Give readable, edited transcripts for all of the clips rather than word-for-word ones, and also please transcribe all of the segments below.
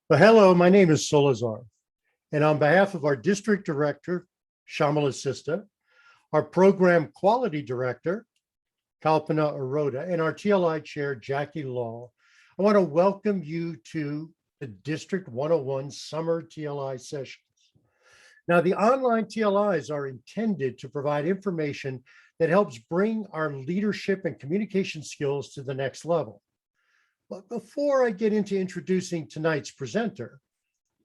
Well, hello, my name is Solazar, and on behalf of our district director, Shamala Sista, our program quality director, Kalpana Aroda, and our TLI chair, Jackie Law, I want to welcome you to the District 101 Summer TLI sessions. Now, the online TLIs are intended to provide information that helps bring our leadership and communication skills to the next level. But before I get into introducing tonight's presenter,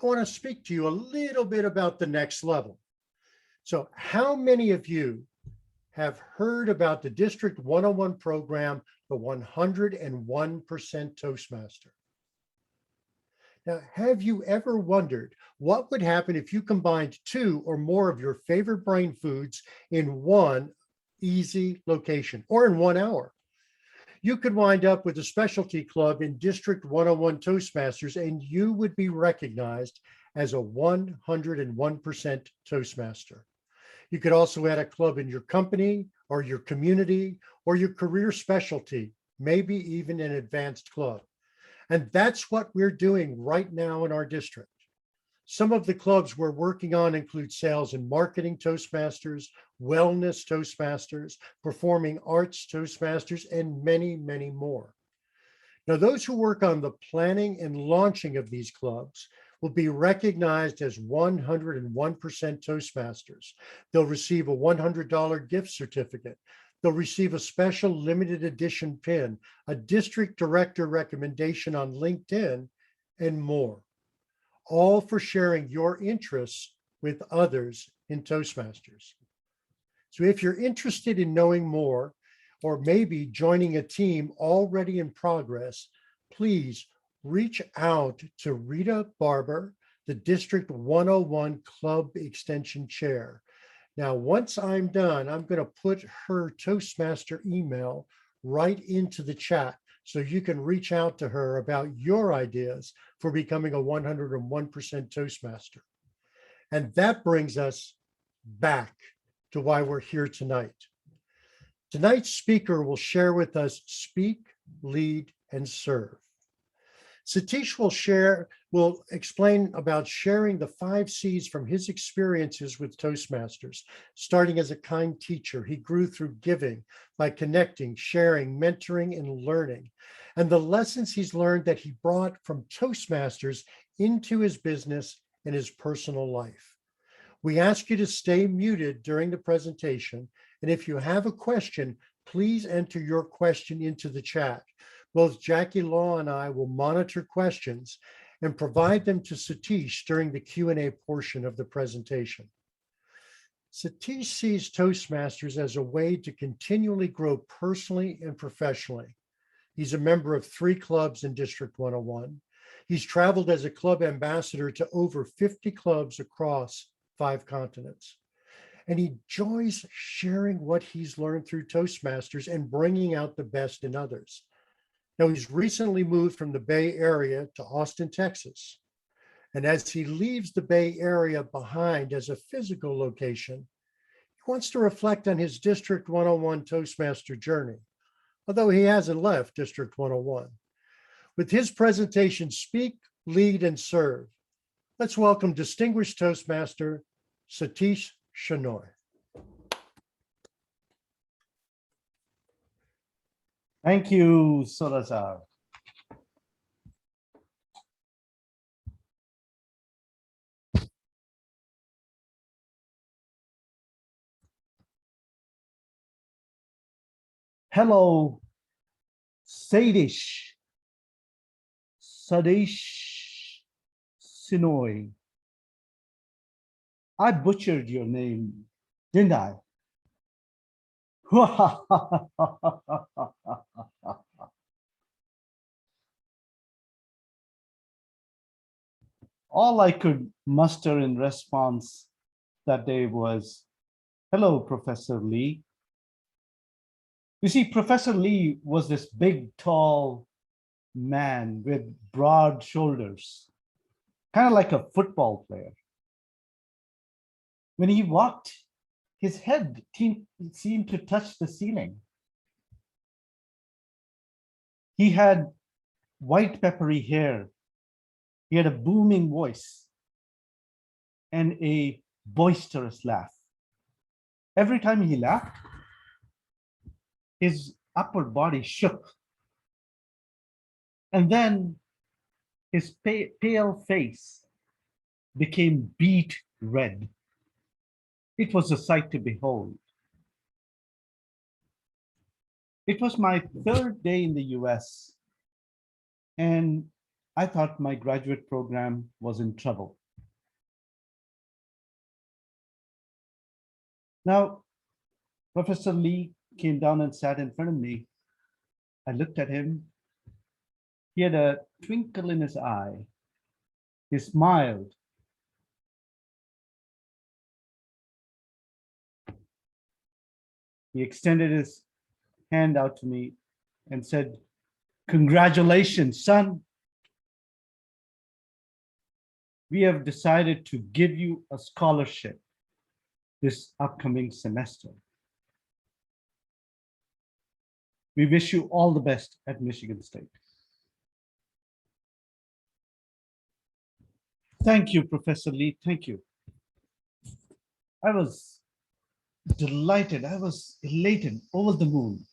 I want to speak to you a little bit about the next level. So how many of you have heard about the District 101 program, the 101% Toastmaster? Now, have you ever wondered what would happen if you combined two or more of your favorite brain foods in one easy location or in 1 hour? You could wind up with a specialty club in District 101 Toastmasters, and you would be recognized as a 101% Toastmaster. You could also add a club in your company or your community or your career specialty, maybe even an advanced club. And that's what we're doing right now in our district. Some of the clubs we're working on include sales and marketing Toastmasters, wellness Toastmasters, performing arts Toastmasters, and many, many more. Now, those who work on the planning and launching of these clubs will be recognized as 101% Toastmasters. They'll receive a $100 gift certificate. They'll receive a special limited edition pin, a district director recommendation on LinkedIn, and more. All for sharing your interests with others in Toastmasters. So if you're interested in knowing more, or maybe joining a team already in progress, please reach out to Rita Barber, the District 101 Club Extension Chair. Now, once I'm done, I'm going to put her Toastmaster email right into the chat, so you can reach out to her about your ideas for becoming a 101% Toastmaster. And that brings us back to why we're here tonight. Tonight's speaker will share with us Speak, Lead, and Serve. Satish will explain about sharing the 5 C's from his experiences with Toastmasters. Starting as a kind teacher, he grew through giving by connecting, sharing, mentoring, and learning, and the lessons he's learned that he brought from Toastmasters into his business and his personal life. We ask you to stay muted during the presentation, and if you have a question, please enter your question into the chat. Both Jackie Law and I will monitor questions and provide them to Satish during the Q&A portion of the presentation. Satish sees Toastmasters as a way to continually grow personally and professionally. He's a member of 3 clubs in District 101. He's traveled as a club ambassador to over 50 clubs across 5 continents. And he enjoys sharing what he's learned through Toastmasters and bringing out the best in others. Now, he's recently moved from the Bay Area to Austin, Texas. And as he leaves the Bay Area behind as a physical location, he wants to reflect on his District 101 Toastmaster journey, although he hasn't left District 101. With his presentation, Speak, Lead, and Serve, let's welcome distinguished Toastmaster Satish Shenoy. Thank you, Solazar. Hello, Satish, Shenoy. I butchered your name, didn't I? All I could muster in response that day was, hello, Professor Lee. You see, Professor Lee was this big, tall man with broad shoulders, kind of like a football player. When he walked, his head seemed to touch the ceiling. He had white peppery hair He had a booming voice and a boisterous laugh. Every time he laughed, his upper body shook. And then his pale face became beet red. It was a sight to behold. It was my third day in the US, and I thought my graduate program was in trouble. Now, Professor Lee came down and sat in front of me. I looked at him. He had a twinkle in his eye. He smiled. He extended his hand out to me and said, "Congratulations, son. We have decided to give you a scholarship this upcoming semester. We wish you all the best at Michigan State." Thank you, Professor Lee. Thank you. I was delighted. I was elated, over the moon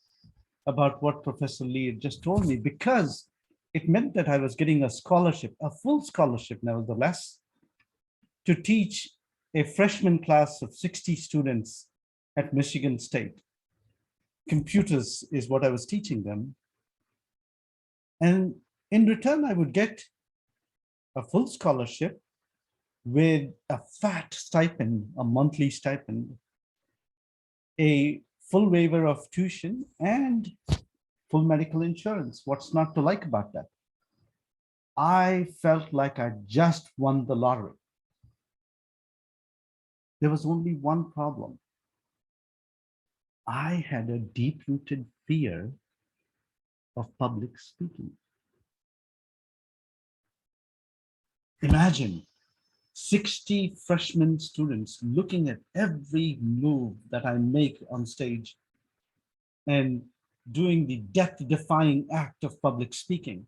about what Professor Lee had just told me, because it meant that I was getting a scholarship, a full scholarship nevertheless, to teach a freshman class of 60 students at Michigan State. Computers is what I was teaching them. And in return, I would get a full scholarship with a fat stipend, a monthly stipend, a full waiver of tuition, and full medical insurance. What's not to like about that? I felt like I just won the lottery. There was only one problem. I had a deep-rooted fear of public speaking. Imagine 60 freshman students looking at every move that I make on stage and doing the death-defying act of public speaking.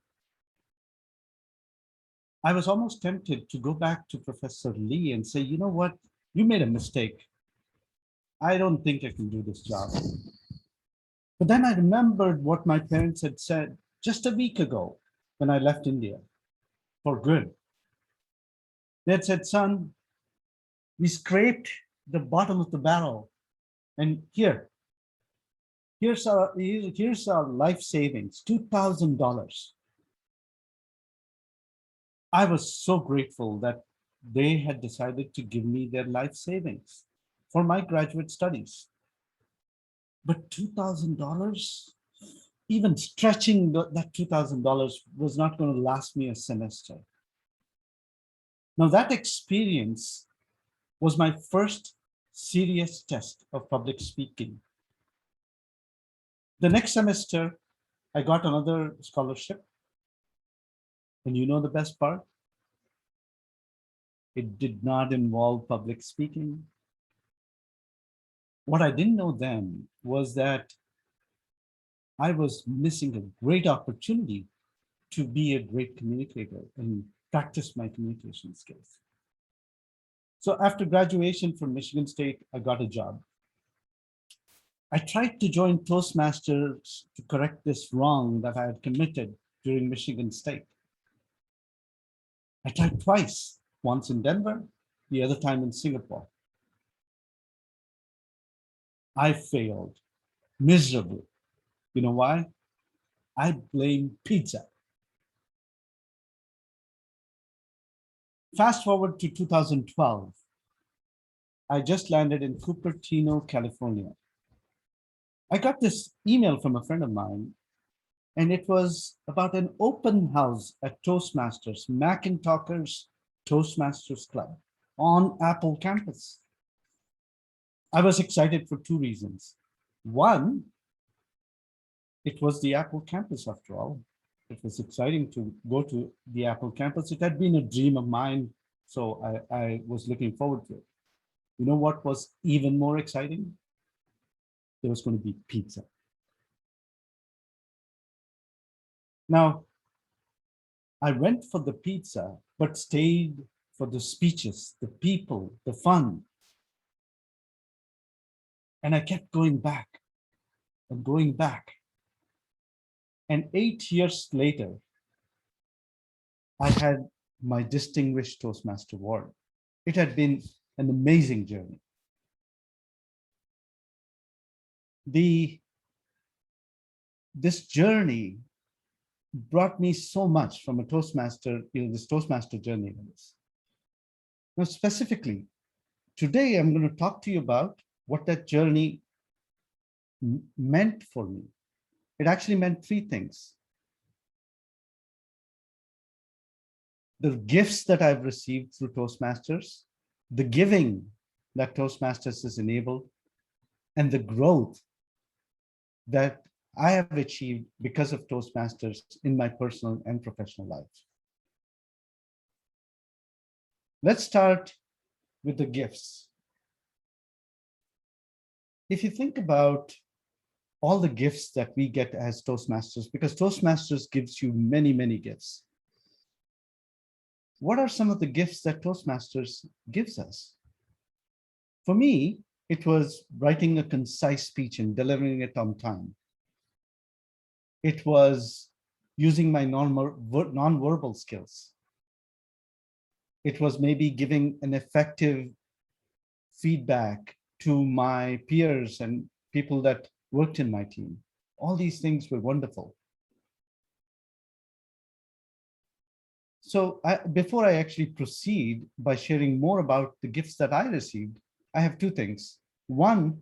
I was almost tempted to go back to Professor Lee and say, you know what, you made a mistake. I don't think I can do this job. But then I remembered what my parents had said just a week ago when I left India for good. They had said, son, we scraped the bottom of the barrel, and here's our life savings, $2,000. I was so grateful that they had decided to give me their life savings for my graduate studies. But $2,000, even stretching that $2,000 was not going to last me a semester. Now that experience was my first serious test of public speaking. The next semester, I got another scholarship. And you know the best part? It did not involve public speaking. What I didn't know then was that I was missing a great opportunity to be a great communicator and practice my communication skills. So after graduation from Michigan State, I got a job. I tried to join Toastmasters to correct this wrong that I had committed during Michigan State. I tried twice, once in Denver, the other time in Singapore. I failed miserably. You know why? I blame pizza. Fast forward to 2012. I just landed in Cupertino, California. I got this email from a friend of mine, and it was about an open house at Toastmasters, Macintalkers Toastmasters Club on Apple campus. I was excited for two reasons. One, it was the Apple campus after all. It was exciting to go to the Apple campus. It had been a dream of mine, so I was looking forward to it. You know what was even more exciting? There was going to be pizza. Now, I went for the pizza, but stayed for the speeches, the people, the fun. And I kept going back and going back. And 8 years later, I had my distinguished Toastmaster award. It had been an amazing journey. This journey brought me so much from a Toastmaster, this Toastmaster journey. Now, specifically, today I'm going to talk to you about what that journey meant for me. It actually meant three things. The gifts that I've received through Toastmasters, the giving that Toastmasters has enabled, and the growth that I have achieved because of Toastmasters in my personal and professional life. Let's start with the gifts. If you think about all the gifts that we get as Toastmasters, because Toastmasters gives you many, many gifts. What are some of the gifts that Toastmasters gives us? For me, it was writing a concise speech and delivering it on time. It was using my non-verbal skills. It was maybe giving an effective feedback to my peers and people that worked in my team. All these things were wonderful. So before I actually proceed by sharing more about the gifts that I received, I have two things. One,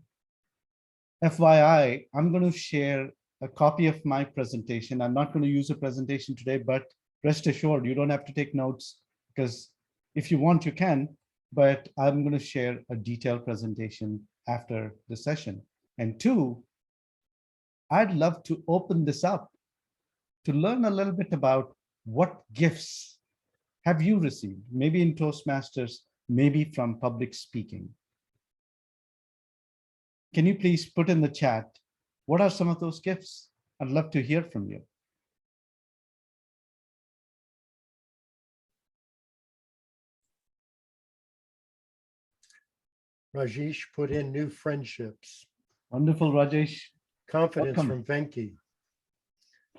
FYI, I'm going to share a copy of my presentation. I'm not going to use a presentation today, but rest assured, you don't have to take notes, because if you want, you can, but I'm going to share a detailed presentation after the session. And two, I'd love to open this up to learn a little bit about what gifts have you received, maybe in Toastmasters, maybe from public speaking. Can you please put in the chat, what are some of those gifts? I'd love to hear from you. Rajesh put in new friendships. Wonderful, Rajesh. Confidence Welcome. from Venki.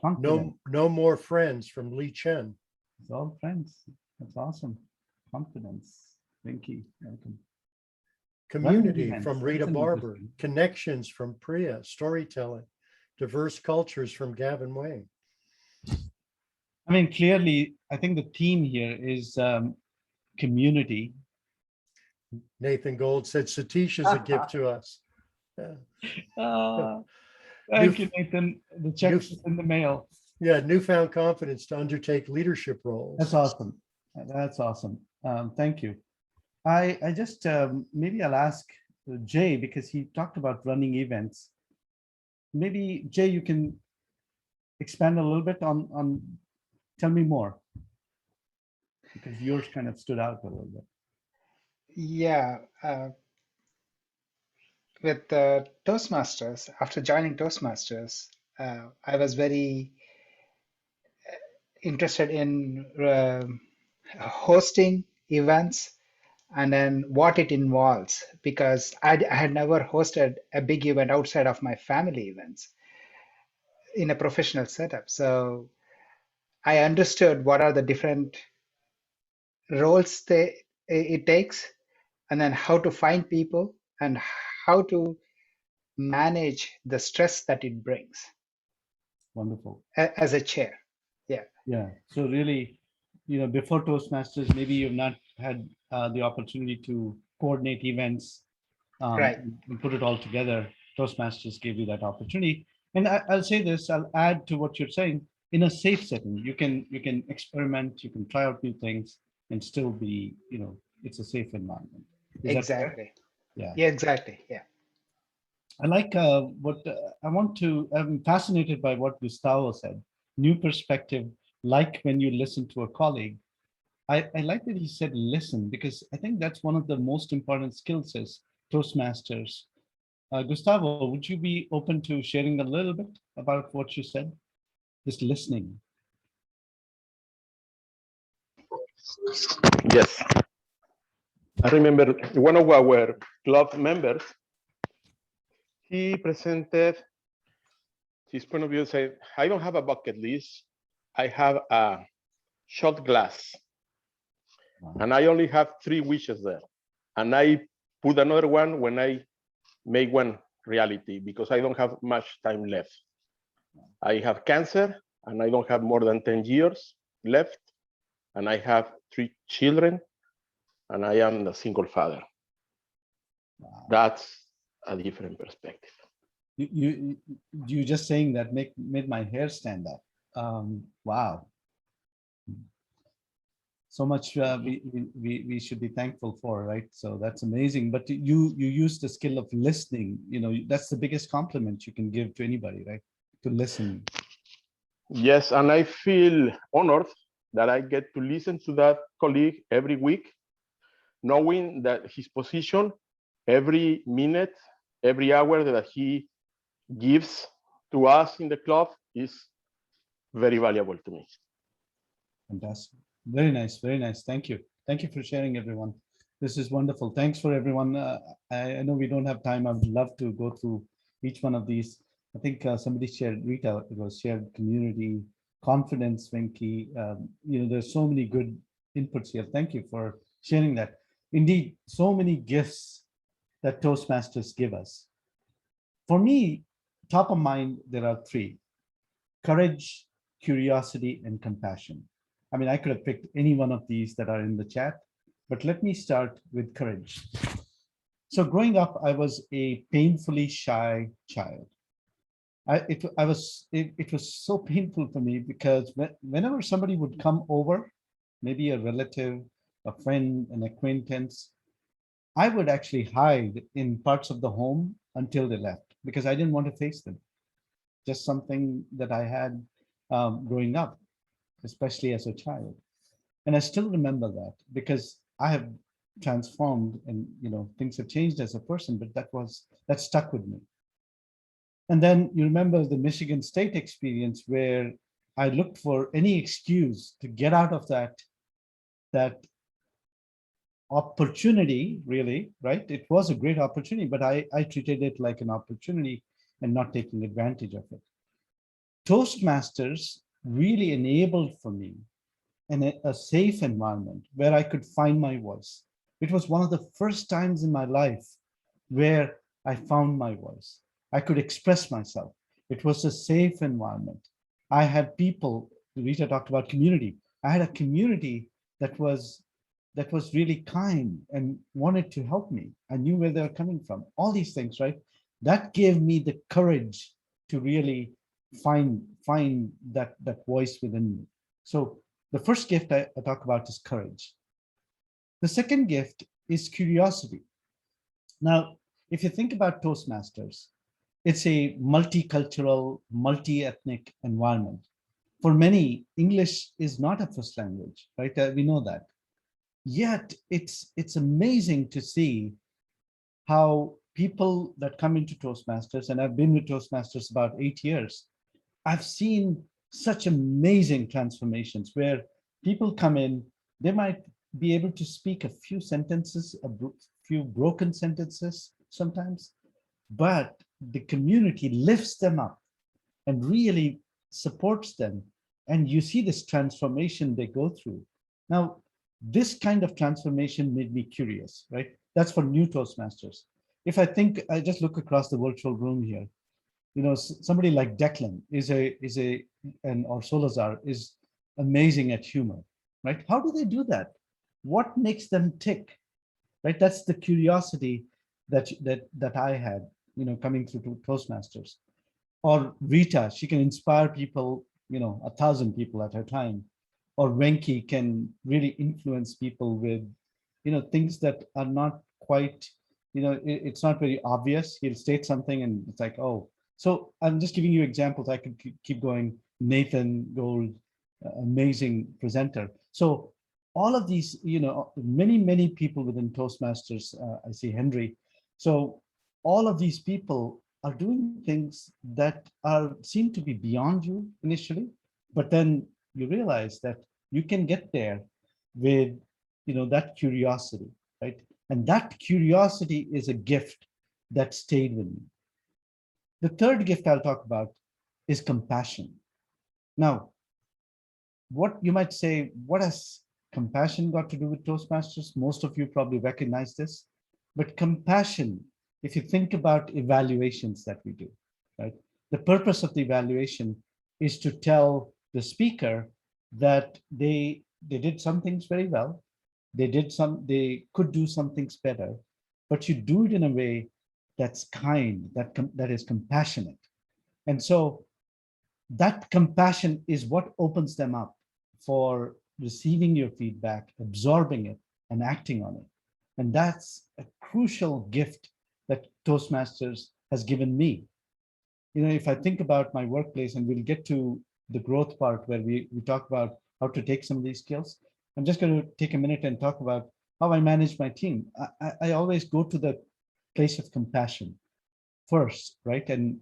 Confidence. No more friends from Lee Chen. It's all friends. That's awesome. Confidence. Thank you. Welcome. Community Events. from Rita That's Barber. interesting. Connections from Priya. Storytelling. Diverse cultures from Gavin Wayne. I mean, clearly, I think the theme here is community. Nathan Gold said Satish is a gift to us. Thank you, Nathan. The check is in the mail. Yeah, newfound confidence to undertake leadership roles. That's awesome. That's awesome. Thank you. I just maybe I'll ask Jay, because he talked about running events. Maybe Jay, you can expand a little bit on tell me more, because yours kind of stood out a little bit. Yeah, with Toastmasters, after joining Toastmasters, I was very interested in hosting events and then what it involves, because I had never hosted a big event outside of my family events in a professional setup. So I understood what are the different roles it takes, and then how to find people and how to manage the stress that it brings. Wonderful. As a chair. Yeah. Yeah. So really, before Toastmasters, maybe you've not had the opportunity to coordinate events, Right. and put it all together. Toastmasters gave you that opportunity. And I'll say this, I'll add to what you're saying, in a safe setting, you can experiment, you can try out new things and still be, it's a safe environment. Is that fair? Exactly. Yeah. Yeah, exactly. Yeah. I like I'm fascinated by what Gustavo said, new perspective, like when you listen to a colleague. I like that he said listen, because I think that's one of the most important skills as Toastmasters. Gustavo, would you be open to sharing a little bit about what you said? Just listening. Yes, I remember one of our club members, he presented his point of view, said, I don't have a bucket list. I have a shot glass. Wow. And I only have 3 wishes there. And I put another one when I make one reality because I don't have much time left. I have cancer and I don't have more than 10 years left. And I have 3 children and I am a single father. Wow. That's a different perspective. You just saying that made my hair stand up. Wow. So much we should be thankful for, right? So that's amazing. But you use the skill of listening. You know, that's the biggest compliment you can give to anybody, right? To listen. Yes, and I feel honored that I get to listen to that colleague every week, knowing that his position, every minute, every hour that he gives to us in the club is very valuable to me. Fantastic. Very nice. Very nice. Thank you. Thank you for sharing, everyone. This is wonderful. Thanks for everyone. I know we don't have time. I would love to go through each one of these. I think somebody shared, Rita, it was shared community, confidence, Venki. You know, there's so many good inputs here. Thank you for sharing that. Indeed, so many gifts that Toastmasters give us. For me, top of mind, there are 3: courage, curiosity, and compassion. I mean, I could have picked any one of these that are in the chat, but let me start with courage. So growing up, I was a painfully shy child. It was so painful for me because whenever somebody would come over, maybe a relative, a friend, an acquaintance, I would actually hide in parts of the home until they left because I didn't want to face them. Just something that I had growing up, especially as a child. And I still remember that because I have transformed and, you know, things have changed as a person, but that stuck with me. And then you remember the Michigan State experience where I looked for any excuse to get out of that opportunity, really, right? It was a great opportunity, but I treated it like an opportunity and not taking advantage of it. Toastmasters really enabled for me a safe environment where I could find my voice. It was one of the first times in my life where I found my voice. I could express myself. It was a safe environment. I had people, Rita talked about community. I had a community that was really kind and wanted to help me. I knew where they were coming from. All these things, right? That gave me the courage to really find that voice within me. So the first gift I talk about is courage. The second gift is curiosity. Now, if you think about Toastmasters, it's a multicultural, multi-ethnic environment. For many, English is not a first language, right? We know that. Yet it's amazing to see how people that come into Toastmasters, and I've been with Toastmasters about 8 years, I've seen such amazing transformations where people come in, they might be able to speak a few sentences, a few broken sentences sometimes, but the community lifts them up and really supports them. And you see this transformation they go through. Now, this kind of transformation made me curious, right? That's for new Toastmasters. If I think, I just look across the virtual room here, you know, somebody like Declan or Solazar is amazing at humor, right? How do they do that? What makes them tick, right? That's the curiosity that I had, you know, coming through to Toastmasters. Or Rita, she can inspire people, you know, 1,000 people at a time. Or Venki can really influence people with, you know, things that are not quite, you know, it's not very obvious. He'll state something and it's like, oh. So I'm just giving you examples. I could keep going. Nathan Gold, amazing presenter. So all of these, you know, many people within Toastmasters, I see Henry. So all of these people are doing things that seem to be beyond you initially, but then you realize that you can get there with, that curiosity, right? And that curiosity is a gift that stayed with me. The third gift I'll talk about is compassion. Now, what you might say, what has compassion got to do with Toastmasters? Most of you probably recognize this, but compassion, if you think about evaluations that we do, right? The purpose of the evaluation is to tell the speaker that they did some things very well. They could do some things better, but you do it in a way that's kind, that is compassionate. And so that compassion is what opens them up for receiving your feedback, absorbing it, and acting on it. And that's a crucial gift that Toastmasters has given me. If I think about my workplace, and we'll get to the growth part where we talk about how to take some of these skills, I'm just going to take a minute and talk about how I manage my team. I always go to the place of compassion first, right? And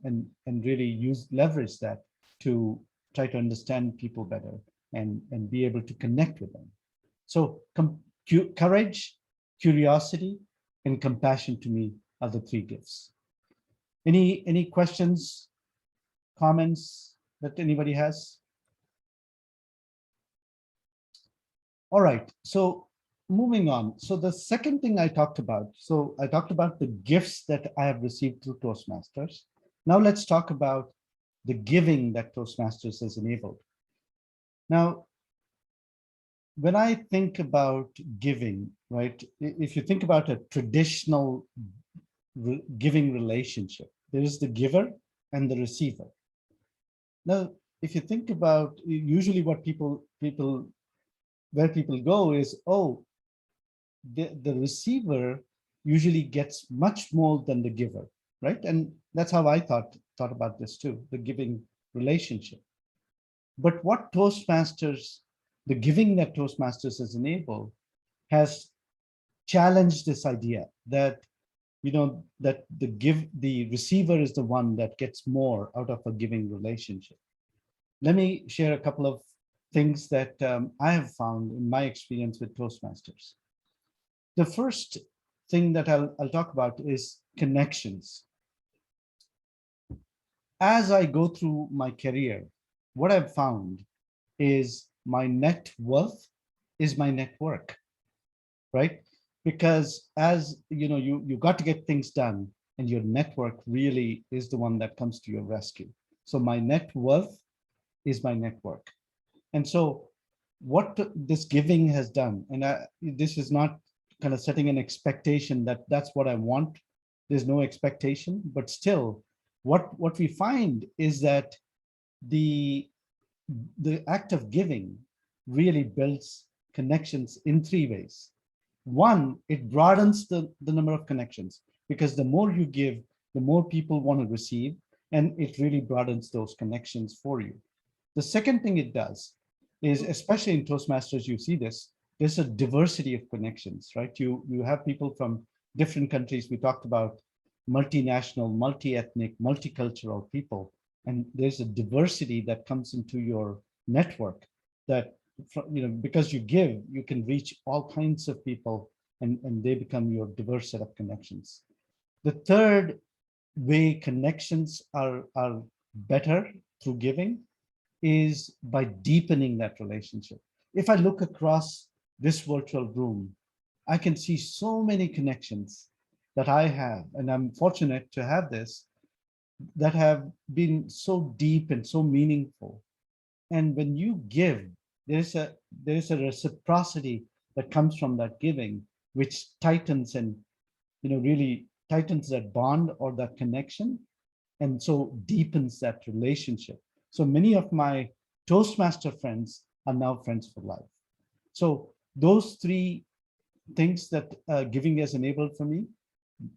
really leverage that to try to understand people better and be able to connect with them. So courage, curiosity, and compassion to me are the three gifts. Any questions, comments that anybody has? All right, so moving on. So the second thing I talked about, the gifts that I have received through Toastmasters. Now let's talk about the giving that Toastmasters has enabled. Now, when I think about giving, right, if you think about a traditional giving relationship, there is the giver and the receiver. Now, if you think about usually what where people go is, oh, the receiver usually gets much more than the giver, right? And that's how I thought about this too, the giving relationship. But what Toastmasters, the giving that Toastmasters has enabled, has challenged this idea that, that the receiver is the one that gets more out of a giving relationship. Let me share a couple of things that I have found in my experience with Toastmasters. The first thing that I'll talk about is connections. As I go through my career, what I've found is my net worth is my network, right? Because as you got to get things done, and your network really is the one that comes to your rescue. So my net worth is my network. And so what this giving has done, and this is not kind of setting an expectation that that's what I want. There's no expectation, but still what we find is that the act of giving really builds connections in three ways. One, it broadens the number of connections, because the more you give, the more people want to receive, and it really broadens those connections for you. The second thing it does is, especially in Toastmasters, you see this, there's a diversity of connections, right? You have people from different countries. We talked about multinational, multi-ethnic, multicultural people, and there's a diversity that comes into your network that, because you give, you can reach all kinds of people, and they become your diverse set of connections. The third way connections are better through giving is by deepening that relationship. If I look across this virtual room, I can see so many connections that I have, and I'm fortunate to have this, that have been so deep and so meaningful. And when you give, there's a reciprocity that comes from that giving, which tightens and really tightens that bond or that connection, and so deepens that relationship. So many of my Toastmaster friends are now friends for life. So those three things that giving has enabled for me: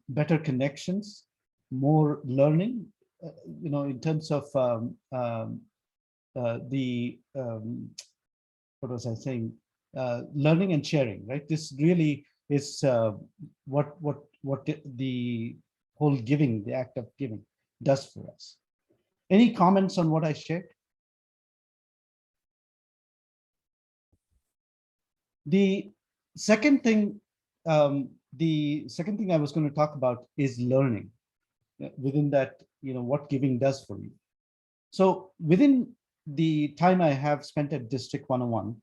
better connections, more learning, in terms of what was I saying? Learning and sharing, right? This really is what the whole giving, the act of giving, does for us. Any comments on what I shared? The second thing, I was going to talk about is learning. Within that, what giving does for you. So within the time I have spent at District 101,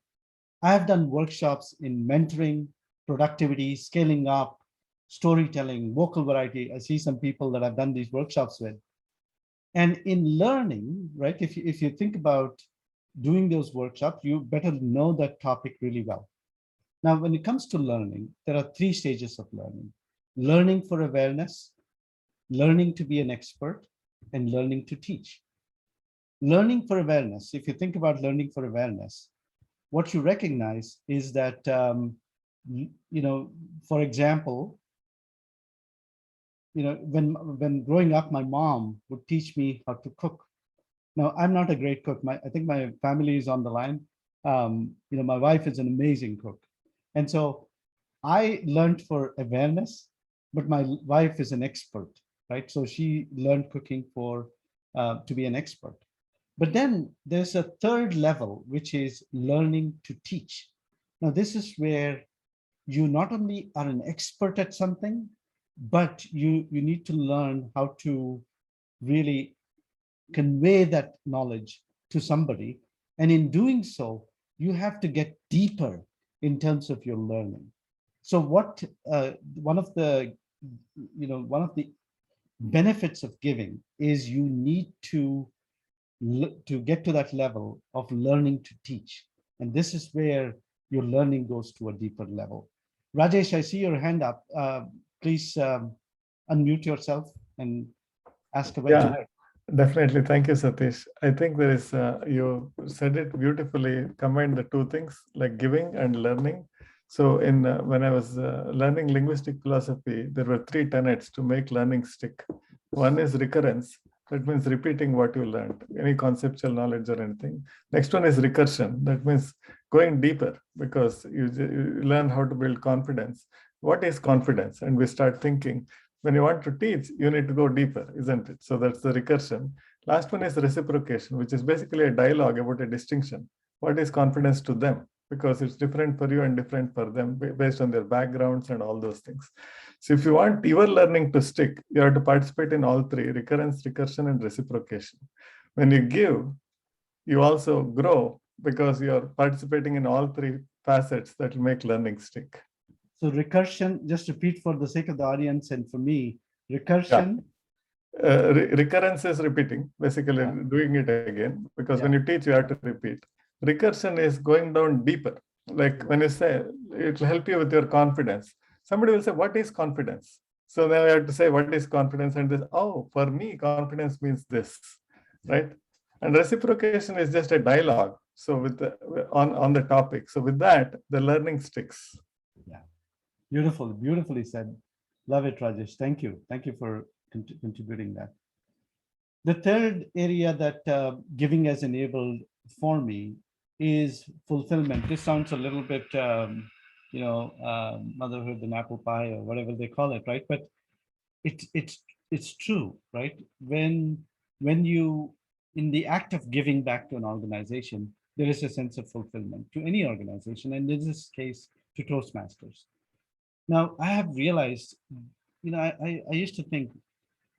I have done workshops in mentoring, productivity, scaling up, storytelling, vocal variety. I see some people that I've done these workshops with. And in learning, right, if you think about doing those workshops, you better know that topic really well. Now, when it comes to learning, there are 3 stages of learning: learning for awareness, learning to be an expert, and learning to teach. Learning for awareness, if you think about learning for awareness, what you recognize is that, for example, when growing up, my mom would teach me how to cook. Now, I'm not a great cook. I think my family is on the line. My wife is an amazing cook. And so I learned for awareness, but my wife is an expert, right? So she learned cooking to be an expert. But then there's a third level, which is learning to teach. Now, this is where you not only are an expert at something, but you need to learn how to really convey that knowledge to somebody. And in doing so, you have to get deeper in terms of your learning. So one of the benefits of giving is you need to get to that level of learning to teach. And this is where your learning goes to a deeper level. Rajesh, I see your hand up. Please unmute yourself and ask away. Yeah, definitely. Thank you, Satish. I think there is, you said it beautifully, combine the 2 things like giving and learning. So when I was learning linguistic philosophy, there were 3 tenets to make learning stick. One is recurrence. That means repeating what you learned, any conceptual knowledge or anything. Next one is recursion. That means going deeper, because you learn how to build confidence. What is confidence? And we start thinking, when you want to teach, you need to go deeper, isn't it? So that's the recursion. Last one is reciprocation, which is basically a dialogue about a distinction. What is confidence to them? Because it's different for you and different for them based on their backgrounds and all those things. So if you want your learning to stick, you have to participate in all 3: recurrence, recursion, and reciprocation. When you give, you also grow because you're participating in all 3 facets that will make learning stick. So recursion, just repeat for the sake of the audience and for me, recursion. Yeah. Recurrence is repeating, basically doing it again, because when you teach, you have to repeat. Recursion is going down deeper. Like when you say, it will help you with your confidence. Somebody will say, what is confidence? So then I have to say, what is confidence? And this, oh, for me, confidence means this, right? And reciprocation is just a dialogue. So with on the topic. So with that, the learning sticks. Yeah, beautiful, beautifully said. Love it, Rajesh. Thank you. Thank you for contributing that. The third area that giving has enabled for me is fulfillment. This sounds a little bit, motherhood and apple pie or whatever they call it, right? But it's true, right? When you, in the act of giving back to an organization, there is a sense of fulfillment to any organization, and in this case, to Toastmasters. Now, I have realized, I used to think,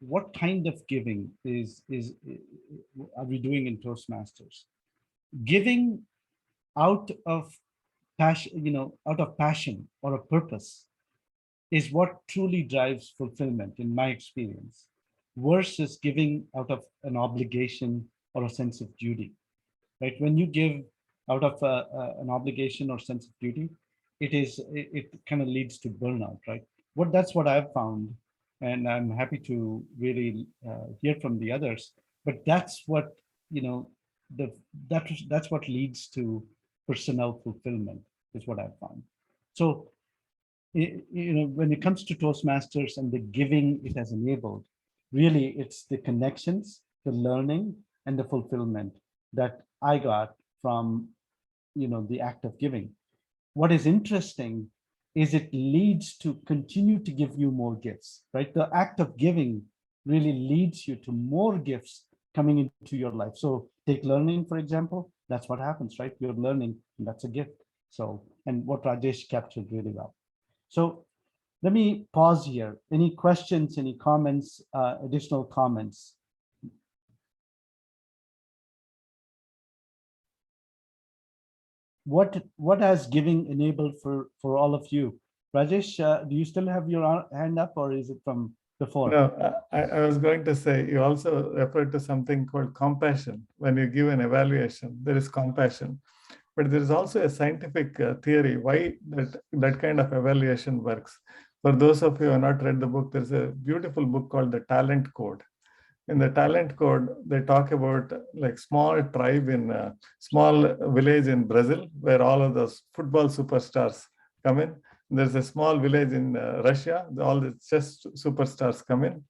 what kind of giving are we doing in Toastmasters? Giving out of passion or a purpose is what truly drives fulfillment in my experience, versus giving out of an obligation or a sense of duty, right? When you give out of an obligation or sense of duty, it kind of leads to burnout, right? That's what I've found, and I'm happy to really hear from the others. But that's what that's what leads to personnel fulfillment, is what I've found. So when it comes to Toastmasters and the giving it has enabled, really it's the connections, the learning, and the fulfillment that I got from the act of giving. What is interesting is it leads to continue to give you more gifts, right? The act of giving really leads you to more gifts coming into your life. So take learning, for example, that's what happens, right? You're learning, and that's a gift. So, and what Rajesh captured really well. So let me pause here. Any questions, any comments, additional comments? What has giving enabled for all of you? Rajesh, do you still have your hand up, or is it from before? No, I was going to say, you also referred to something called compassion. When you give an evaluation, there is compassion. But there is also a scientific theory why that kind of evaluation works. For those of you who have not read the book, there's a beautiful book called The Talent Code. In the Talent Code, they talk about like small tribe in a small village in Brazil, where all of those football superstars come in. There's a small village in Russia, all the chess superstars come in.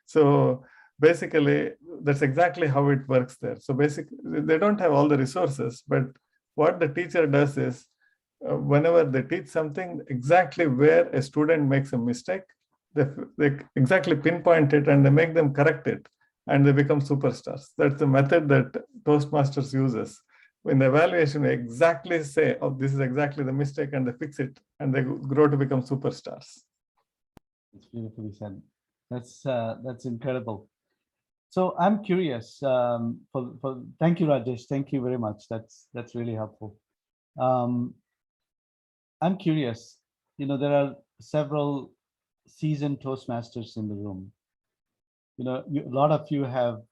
So basically, that's exactly how it works there. So basically, they don't have all the resources, but what the teacher does is, whenever they teach something, exactly where a student makes a mistake, they exactly pinpoint it and they make them correct it, and they become superstars. That's the method that Toastmasters uses. In the evaluation, we exactly say, oh, this is exactly the mistake, and they fix it, and they grow to become superstars. It's beautifully said. That's incredible. So I'm curious. Thank you, Rajesh. Thank you very much. That's really helpful. I'm curious. There are several seasoned Toastmasters in the room. A lot of you have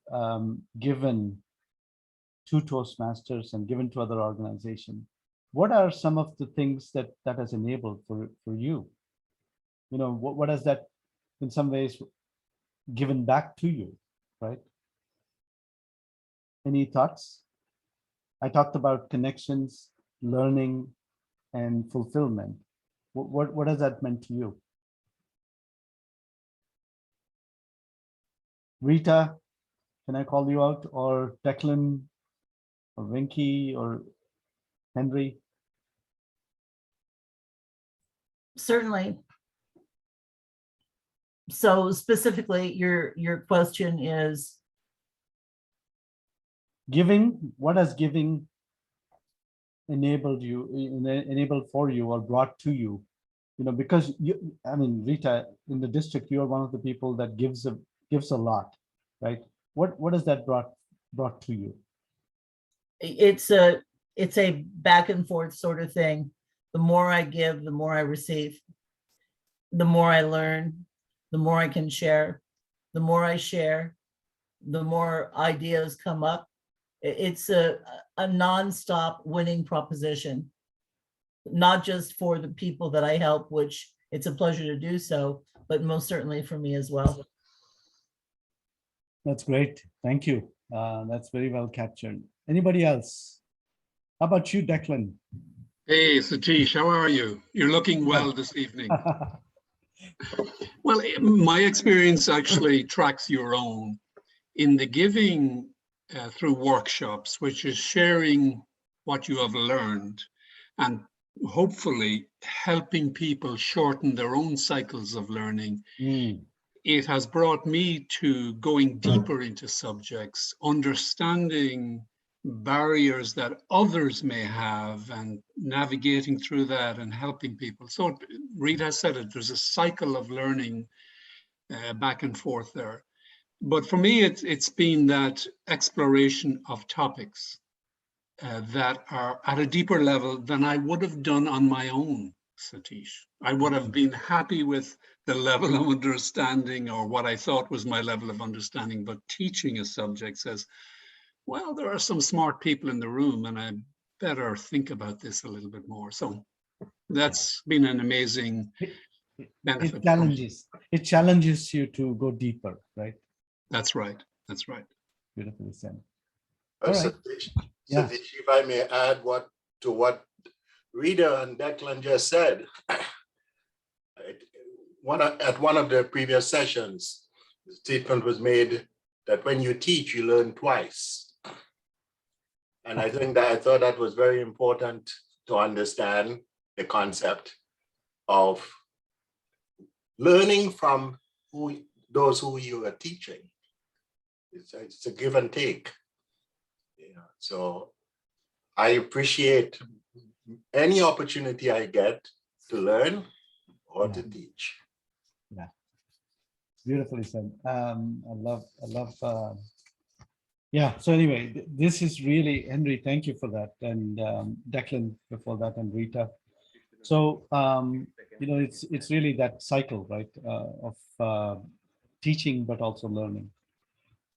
given to Toastmasters and given to other organizations. What are some of the things that has enabled for you? What has that in some ways given back to you, right? Any thoughts? I talked about connections, learning, and fulfillment. What has that meant to you? Rita, can I call you out, or Declan, or Winky, or Henry? Certainly. So specifically, your question is giving. What has giving enabled for you or brought to you? Because Rita, in the district, you are one of the people that gives a lot, right? What has that brought to you? It's a back and forth sort of thing. The more I give, the more I receive. The more I learn, the more I can share. The more I share, the more ideas come up. It's a nonstop winning proposition, not just for the people that I help, which it's a pleasure to do so, but most certainly for me as well. That's great. Thank you. That's very well captured. Anybody else? How about you, Declan? Hey, Satish, how are you? You're looking well this evening. Well, my experience actually tracks your own. In the giving through workshops, which is sharing what you have learned and hopefully helping people shorten their own cycles of learning, it has brought me to going deeper into subjects, understanding barriers that others may have and navigating through that and helping people. So Rita said it, there's a cycle of learning back and forth there. But for me, it's been that exploration of topics that are at a deeper level than I would have done on my own, Satish. I would have been happy with the level of understanding or what I thought was my level of understanding, but teaching a subject says, well, there are some smart people in the room and I better think about this a little bit more. So that's been an amazing benefit. It challenges you to go deeper, right? That's right. That's right. Beautifully said. Satish, if I may add to what Rita and Declan just said, at one of the previous sessions, the statement was made that when you teach, you learn twice. And I thought that was very important to understand the concept of learning from those who you are teaching. It's a give and take. So I appreciate any opportunity I get to learn or to teach. Yeah, beautifully said. I love. Yeah. So anyway, this is really Henry. Thank you for that, and Declan before that, and Rita. So you know, it's really that cycle, right, of teaching but also learning.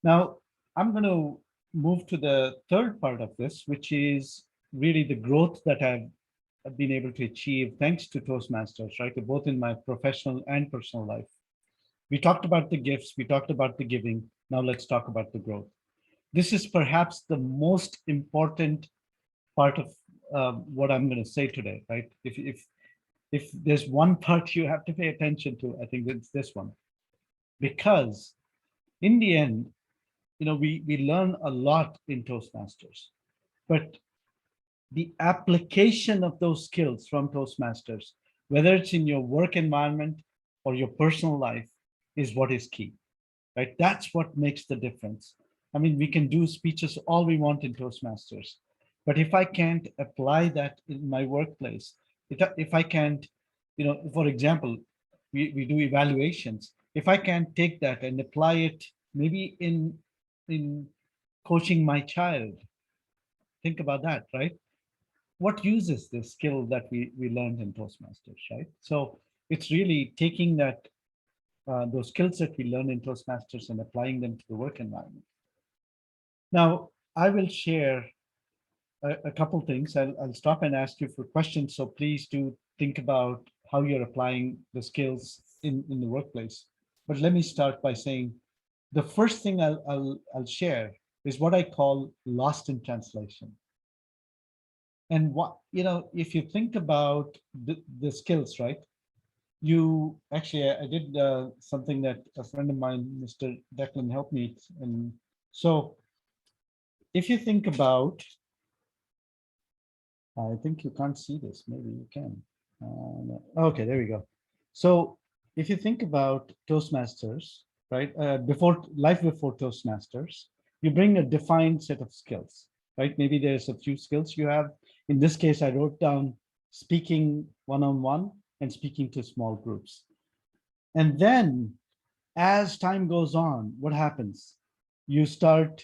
Now I'm going to move to the third part of this, which is really the growth that I've been able to achieve thanks to Toastmasters, right? Both in my professional and personal life. We talked about the gifts, we talked about the giving. Now let's talk about the growth. This is perhaps the most important part of what I'm going to say today, right? If there's one part you have to pay attention to, I think it's this one. Because in the end, you know, we learn a lot in Toastmasters, but the application of those skills from Toastmasters, whether it's in your work environment or your personal life, is what is key, right? That's what makes the difference. I mean, we can do speeches all we want in Toastmasters, but if I can't apply that in my workplace, if I can't, you know, for example, we do evaluations. If I can't take that and apply it maybe in coaching my child, think about that, right? What uses this skill that we learned in Toastmasters, right? So it's really taking that those skills that we learn in Toastmasters and applying them to the work environment. Now, I will share a couple things. I'll stop and ask you for questions. So please do think about how you're applying the skills in the workplace. But let me start by saying the first thing I'll share is what I call lost in translation. And what, you know, if you think about the skills, right? You actually, I did something that a friend of mine, Mr. Declan, helped me. And so if you think about, I think you can't see this, maybe you can. No. Okay, there we go. So if you think about Toastmasters, right? Before Toastmasters, you bring a defined set of skills, right? Maybe there's a few skills you have. In this case, I wrote down speaking one-on-one and speaking to small groups. And then as time goes on, what happens? You start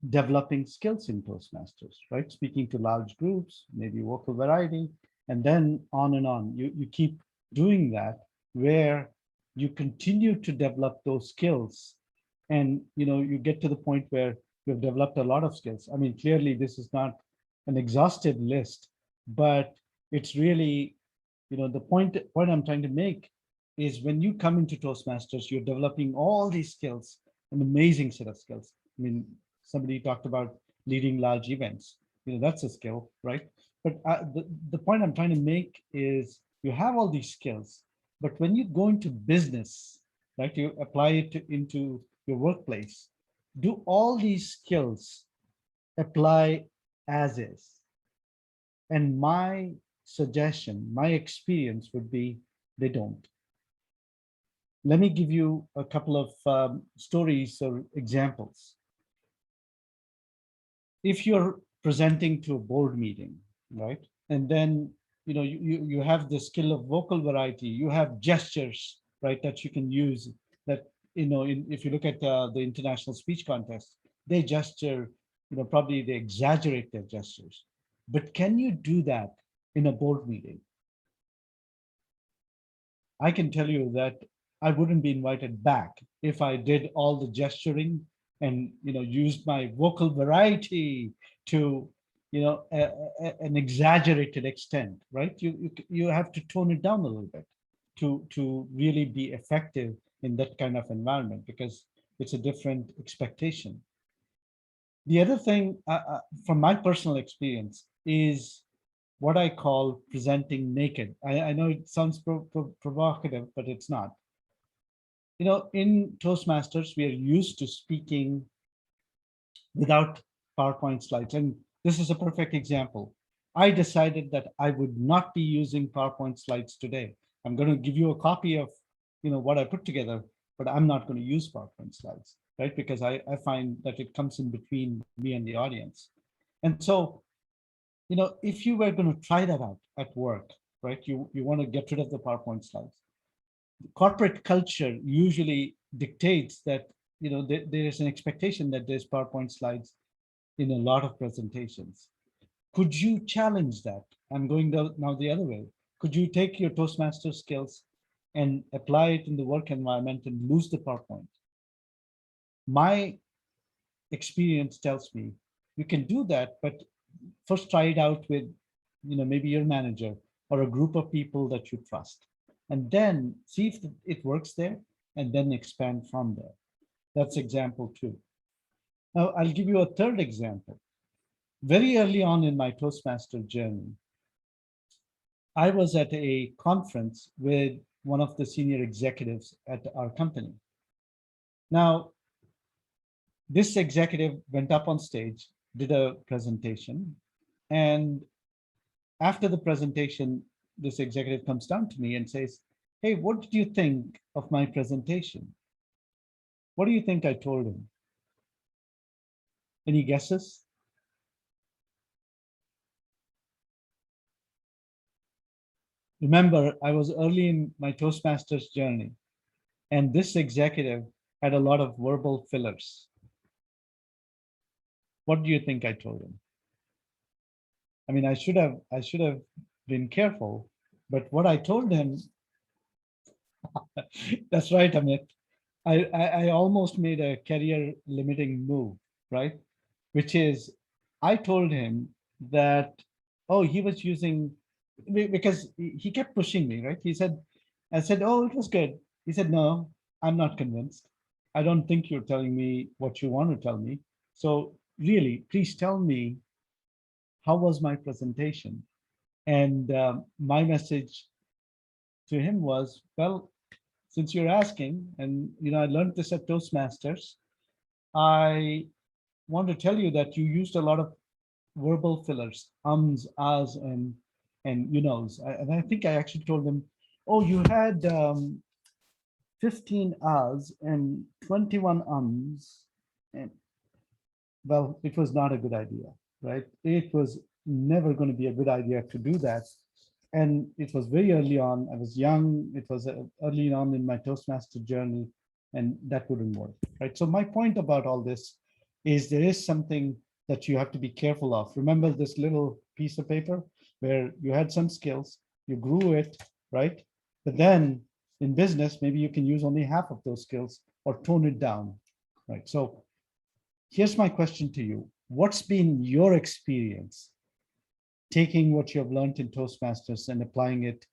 developing skills in Toastmasters, right? Speaking to large groups, maybe vocal variety, and then on and on. You keep doing that where you continue to develop those skills. And you know, you get to the point where you've developed a lot of skills. I mean, clearly this is not an exhaustive list, but it's really, you know, the point I'm trying to make is when you come into Toastmasters, you're developing all these skills, an amazing set of skills. I mean, somebody talked about leading large events. You know, that's a skill, right? But the point I'm trying to make is you have all these skills, but when you go into business, right, you apply it into your workplace, do all these skills apply as is? And my suggestion, my experience would be they don't. Let me give you a couple of stories or examples. If you're presenting to a board meeting, right, and then you know you have the skill of vocal variety, you have gestures, right, that you can use. That you know, if you look at the international speech contest, they gesture, you know, probably they exaggerate their gestures. But can you do that in a board meeting? I can tell you that I wouldn't be invited back if I did all the gesturing and, you know, used my vocal variety to, you know, an exaggerated extent, right? You have to tone it down a little bit to really be effective in that kind of environment, because it's a different expectation. The other thing, from my personal experience, is what I call presenting naked. I know it sounds provocative, but it's not. You know, in Toastmasters, we are used to speaking without PowerPoint slides. And this is a perfect example. I decided that I would not be using PowerPoint slides today. I'm going to give you a copy of, you know, what I put together, but I'm not going to use PowerPoint slides, right? Because I find that it comes in between me and the audience. And so if you were going to try that out at work, right? You want to get rid of the PowerPoint slides. Corporate culture usually dictates that, there's an expectation that there's PowerPoint slides in a lot of presentations. Could you challenge that? I'm going now the other way. Could you take your Toastmaster skills and apply it in the work environment and lose the PowerPoint? My experience tells me you can do that, but first try it out with, maybe your manager or a group of people that you trust, and then see if it works there, and then expand from there. That's example 2. Now, I'll give you a third example. Very early on in my Toastmaster journey, I was at a conference with one of the senior executives at our company. Now, this executive went up on stage, did a presentation, and after the presentation, this executive comes down to me and says, "Hey, what did you think of my presentation?" What do you think I told him? Any guesses? Remember, I was early in my Toastmasters journey, and this executive had a lot of verbal fillers. What do you think I told him? I mean, I should have been careful, but what I told him, that's right, Amit. I almost made a career limiting move, right? Which is, I told him that, oh, he was using, because he kept pushing me, right? I said, oh, it was good. He said, no, I'm not convinced. I don't think you're telling me what you want to tell me. So really, please tell me, how was my presentation? And my message to him was, well, since you're asking, and I learned this at Toastmasters, I want to tell you that you used a lot of verbal fillers, ums, ahs, and and I think I actually told him, oh, you had 15 ahs and 21 ums, and well, it was not a good idea, right? It was never going to be a good idea to do that. And it was very early on. I was young. It was early on in my Toastmaster journey, and that wouldn't work, right? So my point about all this is there is something that you have to be careful of. Remember this little piece of paper where you had some skills, you grew it, right? But then in business, maybe you can use only half of those skills or tone it down, right? So here's my question to you. What's been your experience taking what you have learned in Toastmasters and applying it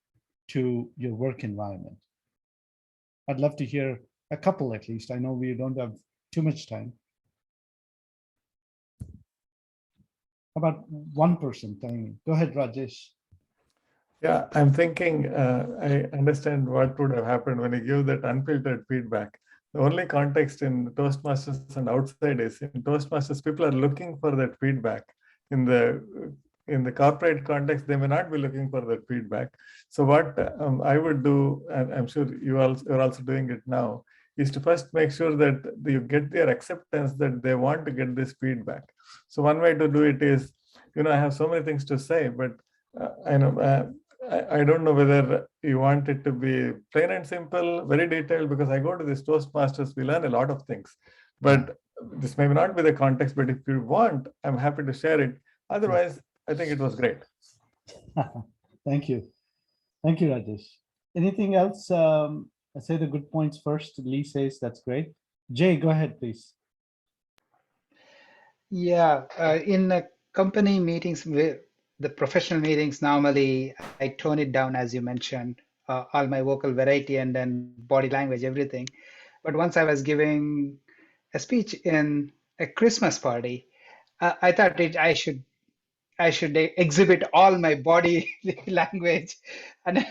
to your work environment? I'd love to hear a couple at least. I know we don't have too much time. How about one person telling me? Go ahead, Rajesh. Yeah, I'm thinking, I understand what would have happened when you give that unfiltered feedback. The only context in Toastmasters and outside is in Toastmasters, people are looking for that feedback. In the corporate context, they may not be looking for that feedback. So what I would do, and I'm sure you're also doing it now, is to first make sure that you get their acceptance that they want to get this feedback. So one way to do it is, I have so many things to say, but I don't know whether you want it to be plain and simple, very detailed, because I go to this Toastmasters, we learn a lot of things, but this may not be the context, but if you want, I'm happy to share it. Otherwise, I think it was great. Thank you. Thank you, Rajesh. Anything else? I say the good points first. Lee says that's great. Jay, go ahead, please. Yeah, in company meetings, the professional meetings, normally I tone it down, as you mentioned, all my vocal variety and then body language, everything. But once I was giving a speech in a Christmas party, I thought I should exhibit all my body language, and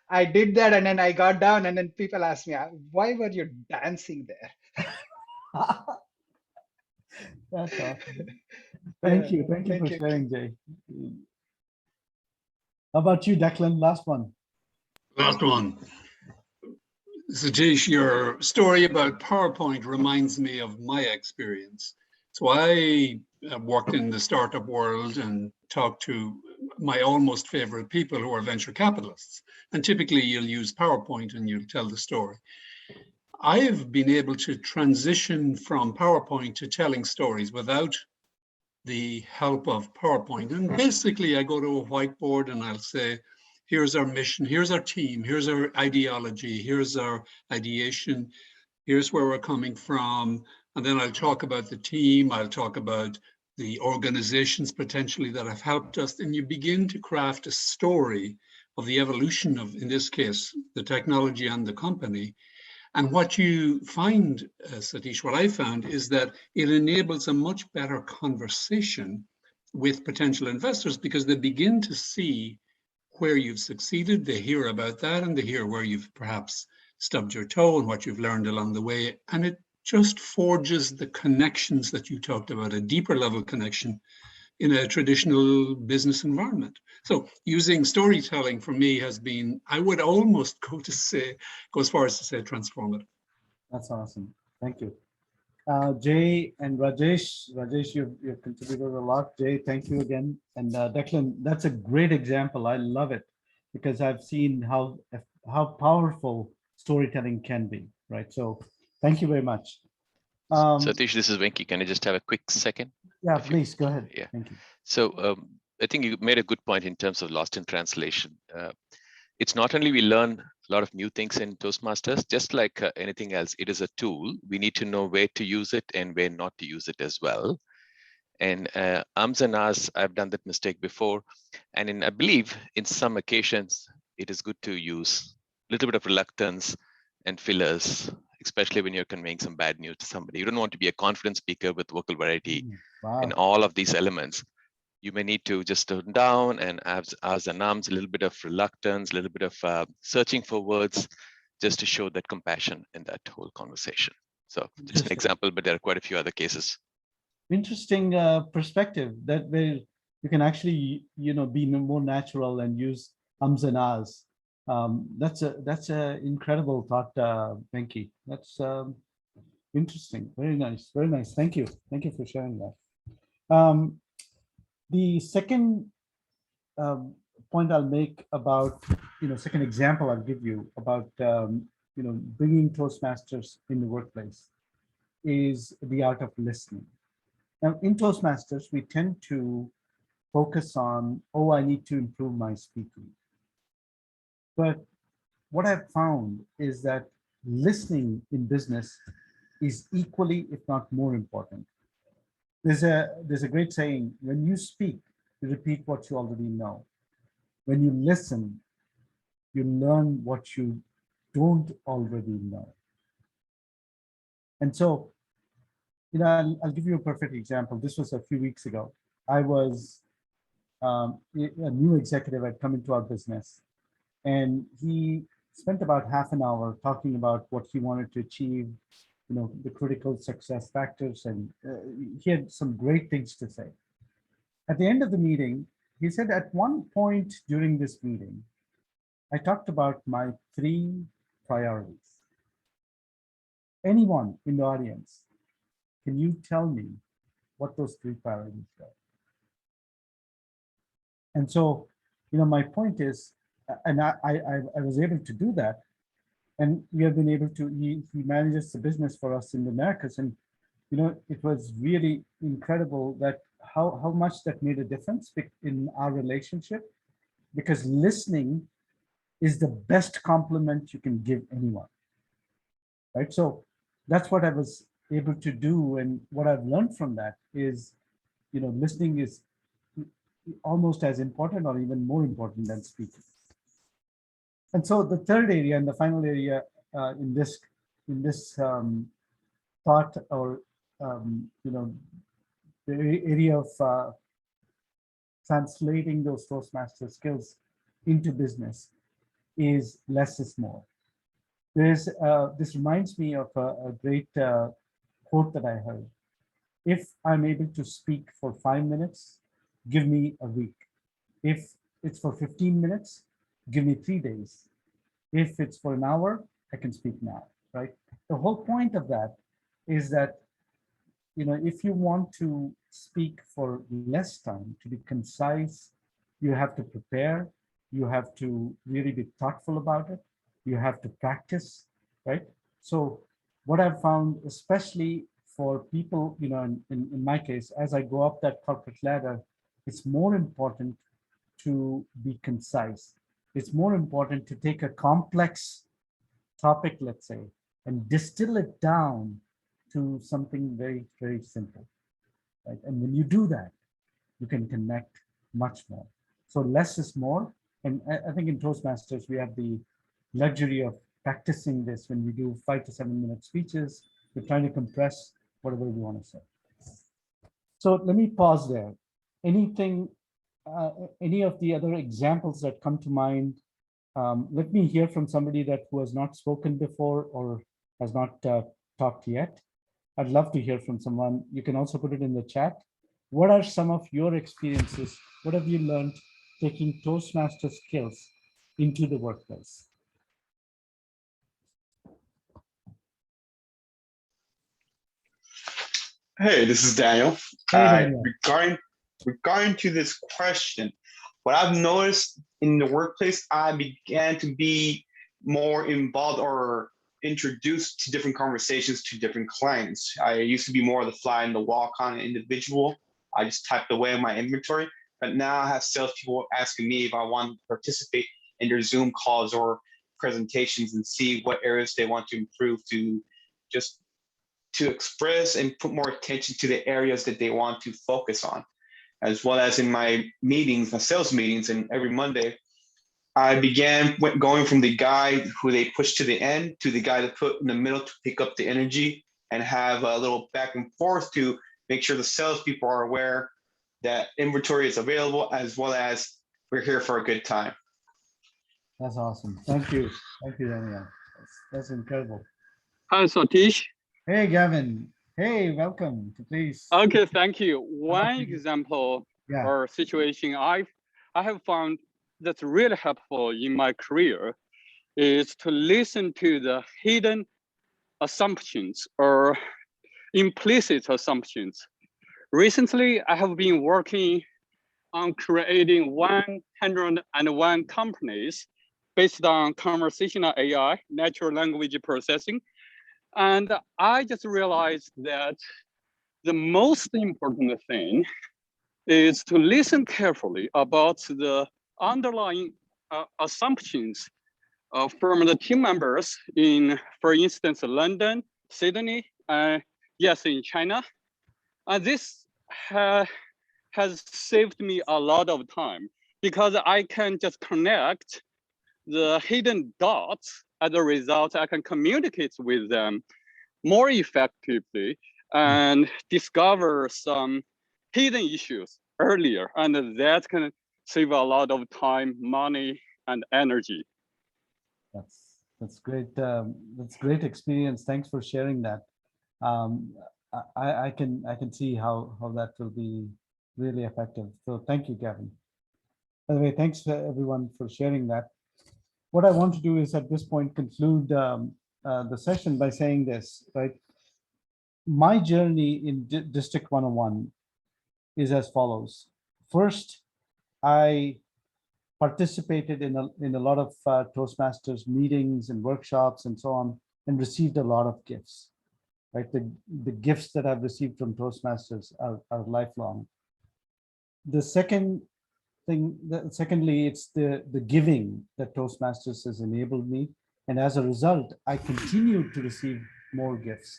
I did that, and then I got down, and then people asked me, why were you dancing there? That's awesome. Thank you. Thank you for sharing, Jay. How about you, Declan? Last one. Last one. Satish, your story about PowerPoint reminds me of my experience. So I worked in the startup world and talked to my almost favorite people who are venture capitalists. And typically you'll use PowerPoint and you'll tell the story. I've been able to transition from PowerPoint to telling stories without the help of PowerPoint. And basically I go to a whiteboard and I'll say, here's our mission, here's our team, here's our ideology, here's our ideation, here's where we're coming from. And then I'll talk about the team, I'll talk about the organizations potentially that have helped us. And you begin to craft a story of the evolution of, in this case, the technology and the company. And what you find, Satish, what I found is that it enables a much better conversation with potential investors because they begin to see where you've succeeded, they hear about that, and they hear where you've perhaps stubbed your toe and what you've learned along the way. And it just forges the connections that you talked about, a deeper level connection in a traditional business environment. So using storytelling for me has been, I would almost go as far as to say transformative. That's awesome. Thank you. Jay and Rajesh, you've contributed a lot. Jay, thank you again. And Declan, that's a great example. I love it because I've seen how powerful storytelling can be, right? So thank you very much. Satish, this is Venki. Can I just have a quick second? Yeah, please go ahead. Yeah. Thank you. So I think you made a good point in terms of lost in translation. It's not only we learn a lot of new things in Toastmasters, just like anything else, it is a tool. We need to know where to use it and where not to use it as well. And ums and ahs, I've done that mistake before. And I believe in some occasions, it is good to use a little bit of reluctance and fillers, especially when you're conveying some bad news to somebody. You don't want to be a confident speaker with vocal variety in all of these elements. You may need to just tone down and ahs and ums, a little bit of reluctance, a little bit of searching for words, just to show that compassion in that whole conversation. So just an example, but there are quite a few other cases. Interesting perspective that where you can actually, be more natural and use ums and ahs. That's a incredible thought, Venki. That's interesting. Very nice. Very nice. Thank you. Thank you for sharing that. The second point I'll make about, second example I'll give you about, bringing Toastmasters in the workplace is the art of listening. Now, in Toastmasters, we tend to focus on, oh, I need to improve my speaking. But what I've found is that listening in business is equally, if not more important. There's a great saying, when you speak, you repeat what you already know. When you listen, you learn what you don't already know. And so, I'll give you a perfect example. This was a few weeks ago. I was a new executive had come into our business, and he spent about half an hour talking about what he wanted to achieve, the critical success factors, and he had some great things to say. At the end of the meeting, he said, at one point during this meeting, I talked about my 3 priorities. Anyone in the audience, can you tell me what those 3 priorities are? And so, my point is, and I was able to do that. And we have been able to, he manages the business for us in the Americas. And, it was really incredible that how much that made a difference in our relationship, because listening is the best compliment you can give anyone, right? So that's what I was able to do. And what I've learned from that is, listening is almost as important or even more important than speaking. And so the third area and the final area in this thought, or the area of translating those Toastmaster skills into business is less is more. This reminds me of a great quote that I heard. If I'm able to speak for 5 minutes, give me a week. If it's for 15 minutes, give me 3 days. If it's for an hour, I can speak now, right? The whole point of that is that, if you want to speak for less time, to be concise. You have to prepare. You have to really be thoughtful about it. You have to practice, right? So what I've found, especially for people, in my case, as I go up that corporate ladder, it's more important to be concise. It's more important to take a complex topic, let's say, and distill it down to something very, very simple, right? And when you do that, you can connect much more. So less is more. And I think in Toastmasters, we have the luxury of practicing this when we do 5 to 7 minute speeches. We're trying to compress whatever we want to say. So let me pause there. Anything, any of the other examples that come to mind? Let me hear from somebody who has not spoken before or has not talked yet. I'd love to hear from someone. You can also put it in the chat. What are some of your experiences? What have you learned taking Toastmaster skills into the workplace? Hey, this is Daniel. Hey, Daniel. Regarding to this question, what I've noticed in the workplace, I began to be more involved or introduced to different conversations to different clients. I used to be more of the fly in the wall kind of individual. I just typed away my inventory, but now I have salespeople asking me if I want to participate in their Zoom calls or presentations and see what areas they want to improve to express and put more attention to the areas that they want to focus on. As well as in my meetings, my sales meetings, and every Monday, I began going from the guy who they push to the end to the guy that put in the middle to pick up the energy and have a little back and forth to make sure the salespeople are aware that inventory is available, as well as we're here for a good time. That's awesome. Thank you. Thank you, Daniel. That's incredible. Hi, Satish. Hey, Gavin. Hey, welcome. Please. Okay, thank you. One example Yeah. or situation I have found that's really helpful in my career is to listen to the hidden assumptions or implicit assumptions. Recently, I have been working on creating 101 companies based on conversational AI, natural language processing. And I just realized that the most important thing is to listen carefully about the underlying assumptions from the team members in, for instance, London, Sydney, yes, in China. This has saved me a lot of time because I can just connect the hidden dots. As a result, I can communicate with them more effectively and discover some hidden issues earlier. And that can save a lot of time, money, and energy. That's great. That's great experience. Thanks for sharing that. I can see how that will be really effective. So thank you, Gavin. By the way, thanks for everyone for sharing that. What I want to do is at this point conclude the session by saying this, right? My journey in District 101 is as follows. First, I participated in a lot of Toastmasters meetings and workshops and so on, and received a lot of gifts, right? The gifts that I've received from Toastmasters are lifelong. The second thing, secondly, it's the giving that Toastmasters has enabled me. And as a result, I continue to receive more gifts.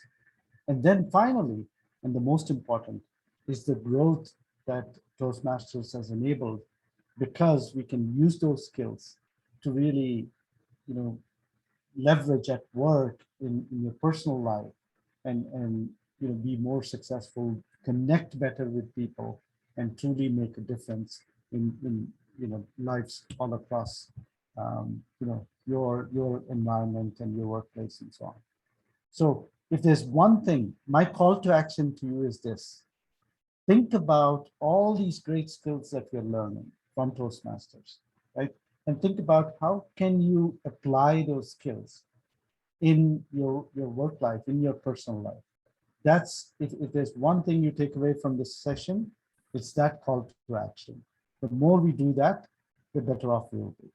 And then finally, and the most important, is the growth that Toastmasters has enabled, because we can use those skills to really, leverage at work in your personal life and be more successful, connect better with people, and truly make a difference in lives all across your environment and your workplace and so on. So if there's one thing, my call to action to you is this: think about all these great skills that you're learning from Toastmasters, right? And think about how can you apply those skills in your work life, in your personal life. if there's one thing you take away from this session, it's that call to action. The more we do that, the better off we will be.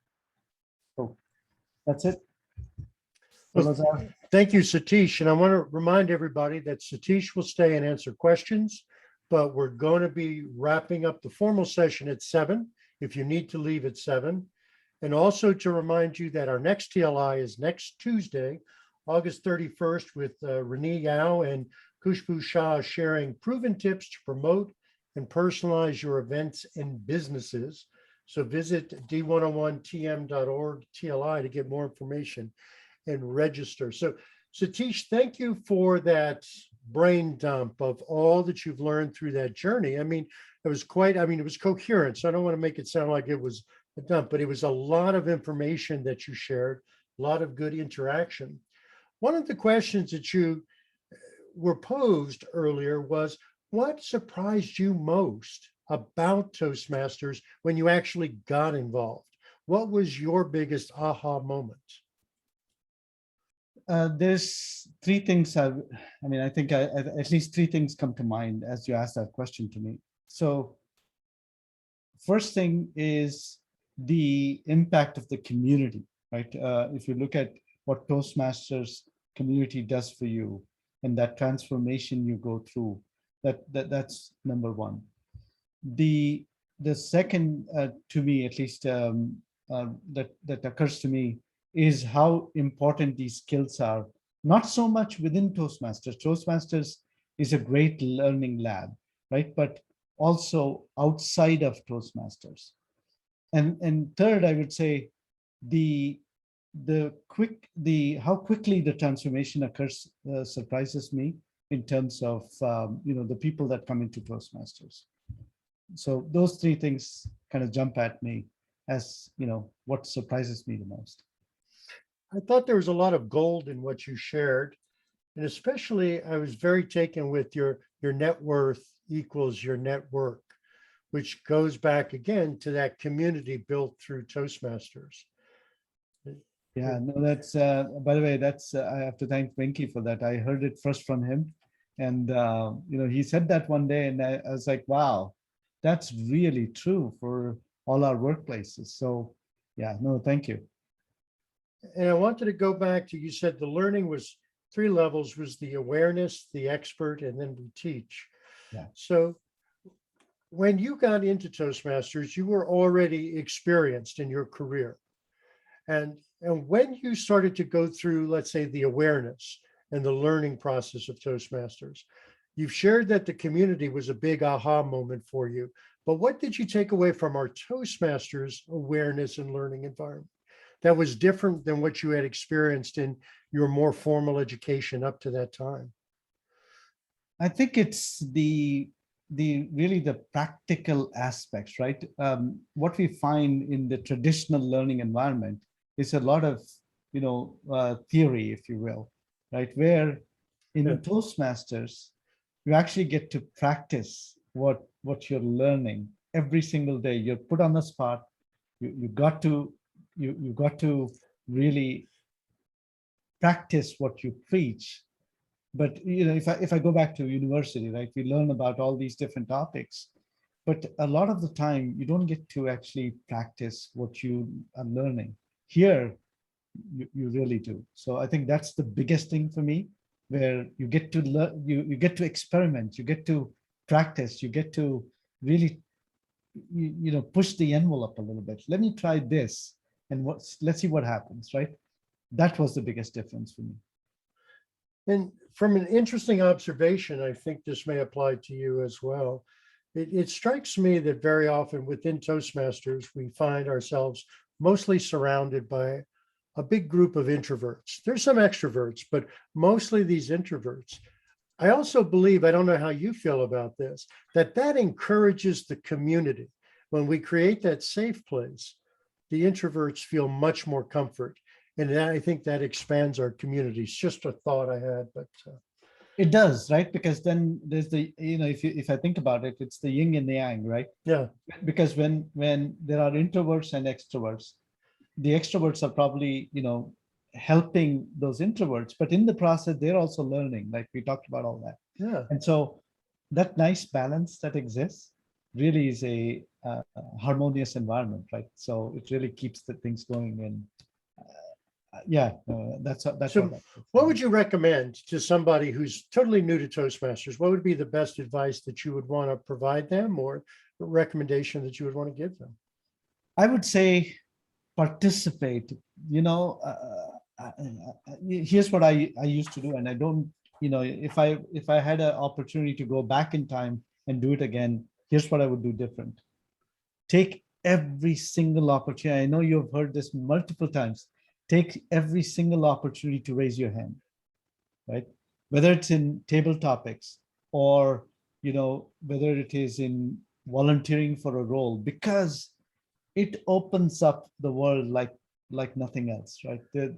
So that's it. Well, thank you, Satish. And I want to remind everybody that Satish will stay and answer questions, but we're going to be wrapping up the formal session at 7, if you need to leave at 7. And also to remind you that our next TLI is next Tuesday, August 31st, with Renee Yao and Kushbu Shah sharing proven tips to promote and personalize your events and businesses. So visit d101tm.org TLI to get more information and register. So Satish, thank you for that brain dump of all that you've learned through that journey. I mean, it was coherent. So I don't want to make it sound like it was a dump, but it was a lot of information that you shared, a lot of good interaction. One of the questions that you were posed earlier was, what surprised you most about Toastmasters when you actually got involved? What was your biggest aha moment? There's 3 things I think at least 3 things come to mind as you ask that question to me. So first thing is the impact of the community, right? If you look at what Toastmasters community does for you and that transformation you go through, that's number one. The second, to me at least, that occurs to me is how important these skills are, not so much within Toastmasters. Toastmasters is a great learning lab, right? But also outside of Toastmasters. And third, I would say how quickly the transformation occurs surprises me in terms of the people that come into Toastmasters. So those 3 things kind of jump at me as what surprises me the most. I thought there was a lot of gold in what you shared. And especially, I was very taken with your net worth equals your network, which goes back again to that community built through Toastmasters. Yeah, no, that's, by the way, that's, I have to thank Venki for that. I heard it first from him. And, he said that one day and I was like, wow, that's really true for all our workplaces. So yeah, no, thank you. And I wanted to go back to, you said the learning was 3 levels, was the awareness, the expert, and then we teach. Yeah. So when you got into Toastmasters, you were already experienced in your career. And when you started to go through, let's say, the awareness and the learning process of Toastmasters, you've shared that the community was a big aha moment for you. But what did you take away from our Toastmasters awareness and learning environment that was different than what you had experienced in your more formal education up to that time? I think it's really the practical aspects, right? What we find in the traditional learning environment is a lot of, theory, if you will, right? Where in Toastmasters, you actually get to practice what you're learning every single day. You're put on the spot. You got to really practice what you preach. But if I go back to university, right, we learn about all these different topics, but a lot of the time you don't get to actually practice what you are learning. Here, you really do. So I think that's the biggest thing for me, where you get to learn, you get to experiment, you get to practice, you get to really push the envelope a little bit. Let me try this, and let's see what happens, right? That was the biggest difference for me. And from an interesting observation, I think this may apply to you as well. It strikes me that very often within Toastmasters, we find ourselves mostly surrounded by a big group of introverts. There's some extroverts, but mostly these introverts. I also believe, I don't know how you feel about this, that encourages the community. When we create that safe place, the introverts feel much more comfort. And I think that expands our communities. Just a thought I had, but it does, right? Because then there's the, if I think about it, it's the yin and the yang, right? Yeah. Because when there are introverts and extroverts, the extroverts are probably, helping those introverts, but in the process, they're also learning, like we talked about all that. Yeah. And so that nice balance that exists really is a harmonious environment, right? So it really keeps the things going. And that's So what would you recommend to somebody who's totally new to Toastmasters? What would be the best advice that you would want to provide them, or a recommendation that you would want to give them? I would say participate. You know, here's what I used to do, and I don't. You know, if I had an opportunity to go back in time and do it again, here's what I would do different. Take every single opportunity. I know you've heard this multiple times. Take every single opportunity to raise your hand, right? Whether it's in table topics or, you know, whether it is in volunteering for a role, because it opens up the world like nothing else, right? You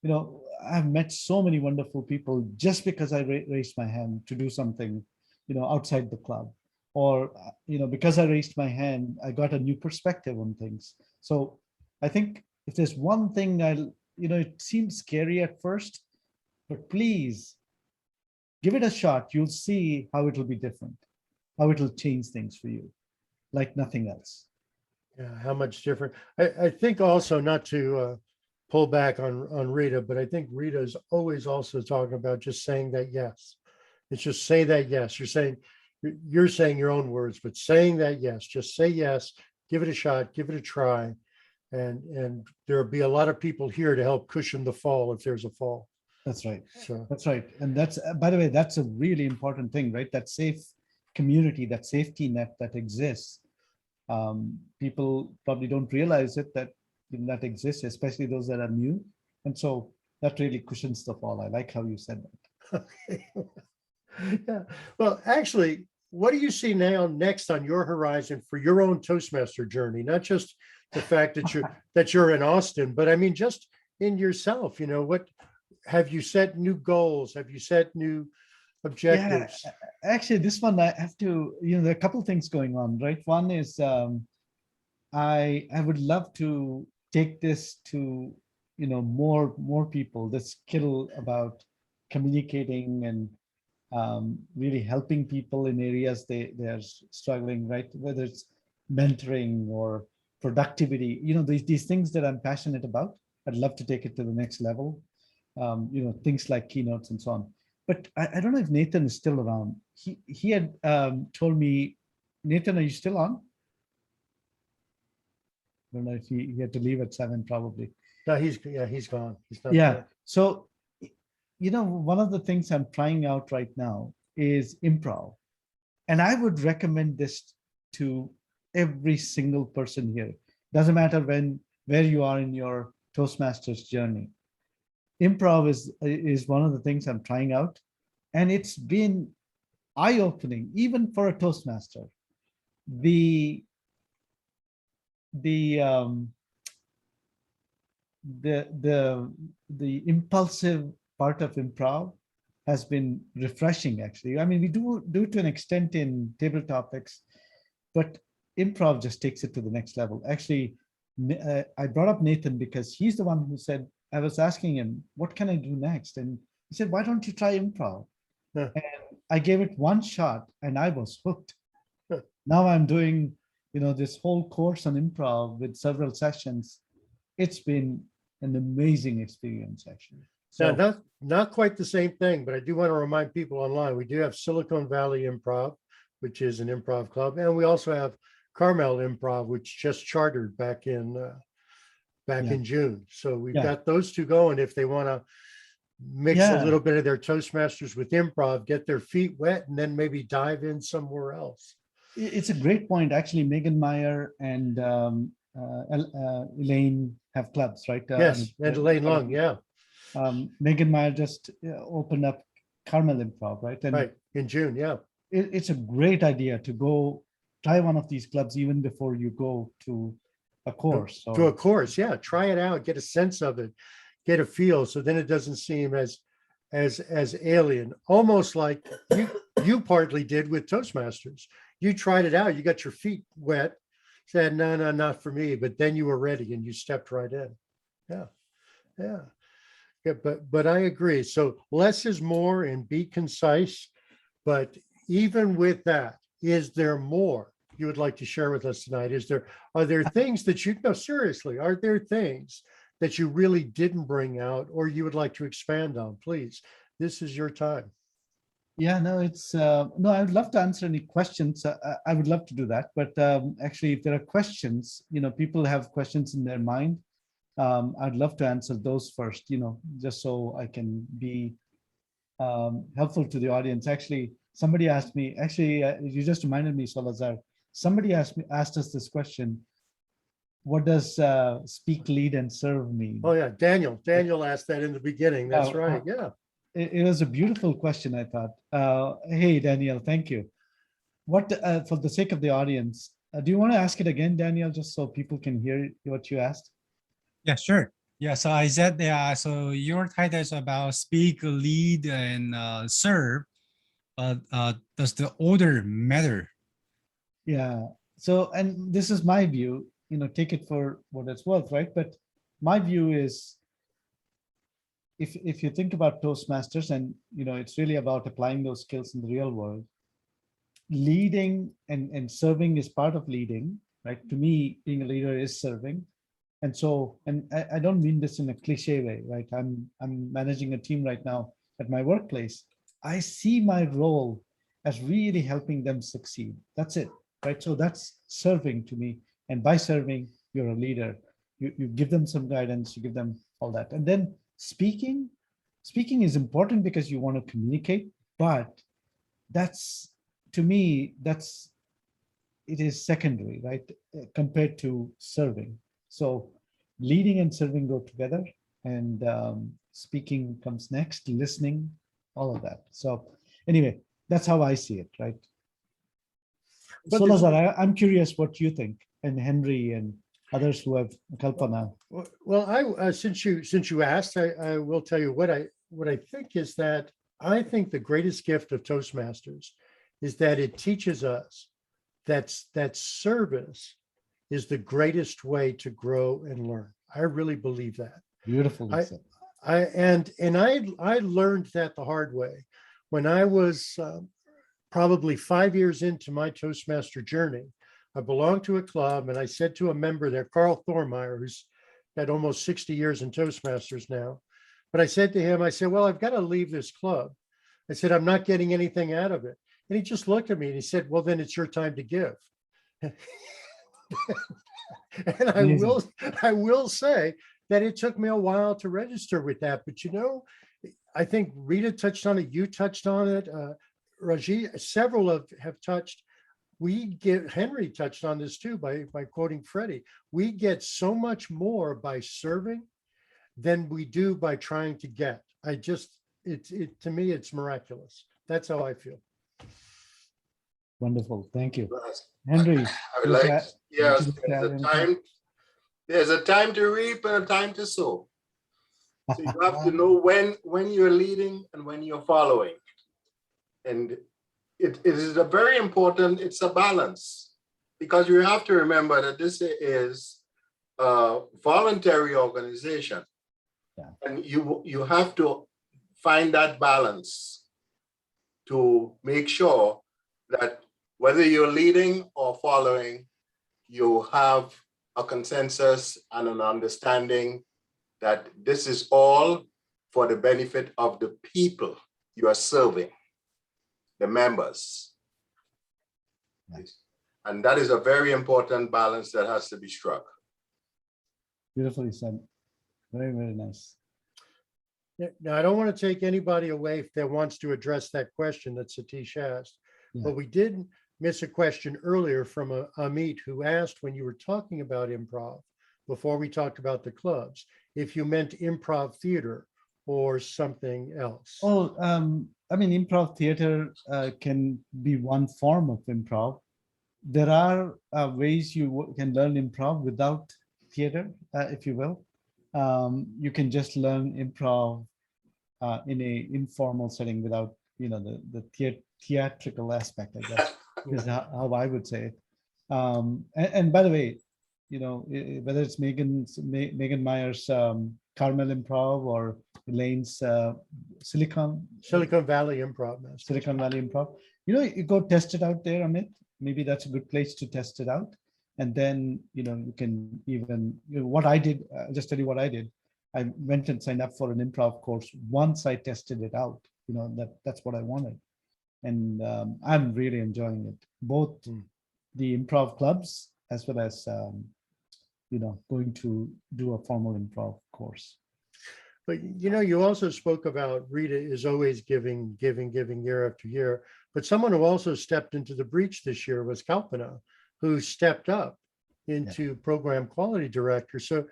know, I've met so many wonderful people just because I raised my hand to do something, you know, outside the club, or, you know, because I raised my hand, I got a new perspective on things. So I think if there's one thing you know, it seems scary at first, but please give it a shot. You'll see how it will be different, how it will change things for you like nothing else. Yeah, how much different. I think also, not to pull back on Rita, but I think Rita is always also talking about just saying that yes. It's just say that yes. You're saying your own words, but saying that yes, just say yes, give it a shot, give it a try. And there'll be a lot of people here to help cushion the fall if there's a fall. That's right. So That's right. And that's, by the way, that's a really important thing, right? That safe community, that safety net that exists. People probably don't realize it, that that exists, especially those that are new. And so that really cushions the fall. I like how you said that. okay. Yeah. Well, actually, what do you see now next on your horizon for your own Toastmaster journey? Not just the fact that you're in Austin, but I mean, just in yourself, you know, what have you set new goals? Have you set new objectives? Yeah, actually, this one I have to, you know, there are a couple of things going on, right? One is I would love to take this to, you know, more people, the skill about communicating and really helping people in areas they're struggling, right? Whether it's mentoring or productivity, you know, these things that I'm passionate about. I'd love to take it to the next level. You know, things like keynotes and so on. But I don't know if Nathan is still around. He had told me, Nathan, are you still on? I don't know if he had to leave at 7 probably. No, he's gone. He's not Yeah. there. So, you know, one of the things I'm trying out right now is improv. And I would recommend this to every single person here. Doesn't matter where you are in your Toastmasters journey. Improv is one of the things I'm trying out. And it's been eye-opening, even for a Toastmaster. The impulsive part of improv has been refreshing, actually. I mean, we do to an extent in table topics, but improv just takes it to the next level. Actually, I brought up Nathan because he's the one who said, I was asking him, what can I do next? And he said, why don't you try improv? Yeah. And I gave it one shot and I was hooked. Now I'm doing, you know, this whole course on improv with several sessions. It's been an amazing experience, actually. So Now, not quite the same thing, but I do want to remind people online, we do have Silicon Valley Improv, which is an improv club, and we also have Carmel Improv, which just chartered back in June. So we've got those two going. If they want to mix a little bit of their Toastmasters with improv, get their feet wet, and then maybe dive in somewhere else. It's a great point. Actually, Megan Meyer and Elaine have clubs, right? Yes, and Elaine Lung, yeah. Megan Meyer just opened up Carmel Improv, right? And right, in June, yeah. It's a great idea to go try one of these clubs even before you go to a course. To a course, yeah. Try it out, get a sense of it, get a feel, so then it doesn't seem as alien. Almost like you partly did with Toastmasters. You tried it out, you got your feet wet, said, no, not for me, but then you were ready and you stepped right in. Yeah, but I agree. So less is more and be concise. But even with that, is there more you would like to share with us tonight? Are there things that you, no, seriously, are there things that you really didn't bring out or you would like to expand on? Please, this is your time. Yeah, no, it's no, I would love to answer any questions. I would love to do that. But actually, if there are questions, people have questions in their mind. I'd love to answer those first, just so I can be helpful to the audience. Actually, somebody asked me, you just reminded me, Salazar, somebody asked us this question. What does speak, lead, and serve mean? Oh yeah, Daniel asked that in the beginning. That's right, yeah. It was a beautiful question, I thought. Hey, Daniel, thank you. What, for the sake of the audience, do you want to ask it again, Daniel, just so people can hear what you asked? Yeah, sure. Yeah, so I said, yeah, so your title is about speak, lead, and serve. Does the order matter? Yeah, so, and this is my view, take it for what it's worth, right? But my view is, if you think about Toastmasters and, it's really about applying those skills in the real world, leading and serving is part of leading, right? To me, being a leader is serving. And so, and I don't mean this in a cliche way, right? I'm managing a team right now at my workplace. I see my role as really helping them succeed. That's it, right? So that's serving to me. And by serving, you're a leader. You give them some guidance, you give them all that. And then speaking is important because you want to communicate, but that's, to me, it is secondary, right? Compared to serving. So leading and serving go together, and speaking comes next, listening, all of that. So anyway, that's how I see it, right? But Salazar, I'm curious what you think, and Henry and others who have Kalpana. Well, since you asked, I will tell you what I think is that I think the greatest gift of Toastmasters is that it teaches us that service is the greatest way to grow and learn. I really believe that. Beautiful. I learned that the hard way when I was probably 5 years into my Toastmaster journey. I belonged to a club, and I said to a member there, Carl Thormeyer, who's got almost 60 years in Toastmasters now. But I said to him, I said, well, I've got to leave this club. I said, I'm not getting anything out of it. And he just looked at me and he said, well, then it's your time to give. And I will say that it took me a while to register with that. But, I think Rita touched on it. You touched on it. Raji, several have touched. Henry touched on this too by quoting Freddie. We get so much more by serving than we do by trying to get. To me, it's miraculous. That's how I feel. Wonderful. Thank you. Henry. Yes, there's a time to reap and a time to sow. So you have to know when you're leading and when you're following. And it is a very important, it's a balance, because you have to remember that this is a voluntary organization. Yeah. And you have to find that balance to make sure that whether you're leading or following, you have a consensus and an understanding that this is all for the benefit of the people you are serving, the members. Nice. And that is a very important balance that has to be struck. Beautifully said. Very, very nice. Now, I don't want to take anybody away that wants to address that question that Satish asked, but we did miss a question earlier from Amit, who asked, when you were talking about improv, before we talked about the clubs, if you meant improv theater or something else. Oh, I mean, improv theater can be one form of improv. There are ways you can learn improv without theater, if you will. You can just learn improv in a informal setting without, the theatrical aspect, I guess, is how I would say it. And by the way, whether it's Megan Meyer's Carmel Improv or Elaine's Silicon Valley Improv Master. Silicon Valley Improv. You know, you go test it out there, Amit. Maybe that's a good place to test it out. And then, you know, you can even, you know, what I did, I'll just tell you what I did. I went and signed up for an improv course once I tested it out. You know, that's what I wanted. And I'm really enjoying it. Both the improv clubs as well as, you know, going to do a formal improv course. But, you know, you also spoke about Rita is always giving year after year. But someone who also stepped into the breach this year was Kalpana, who stepped up into program quality director. So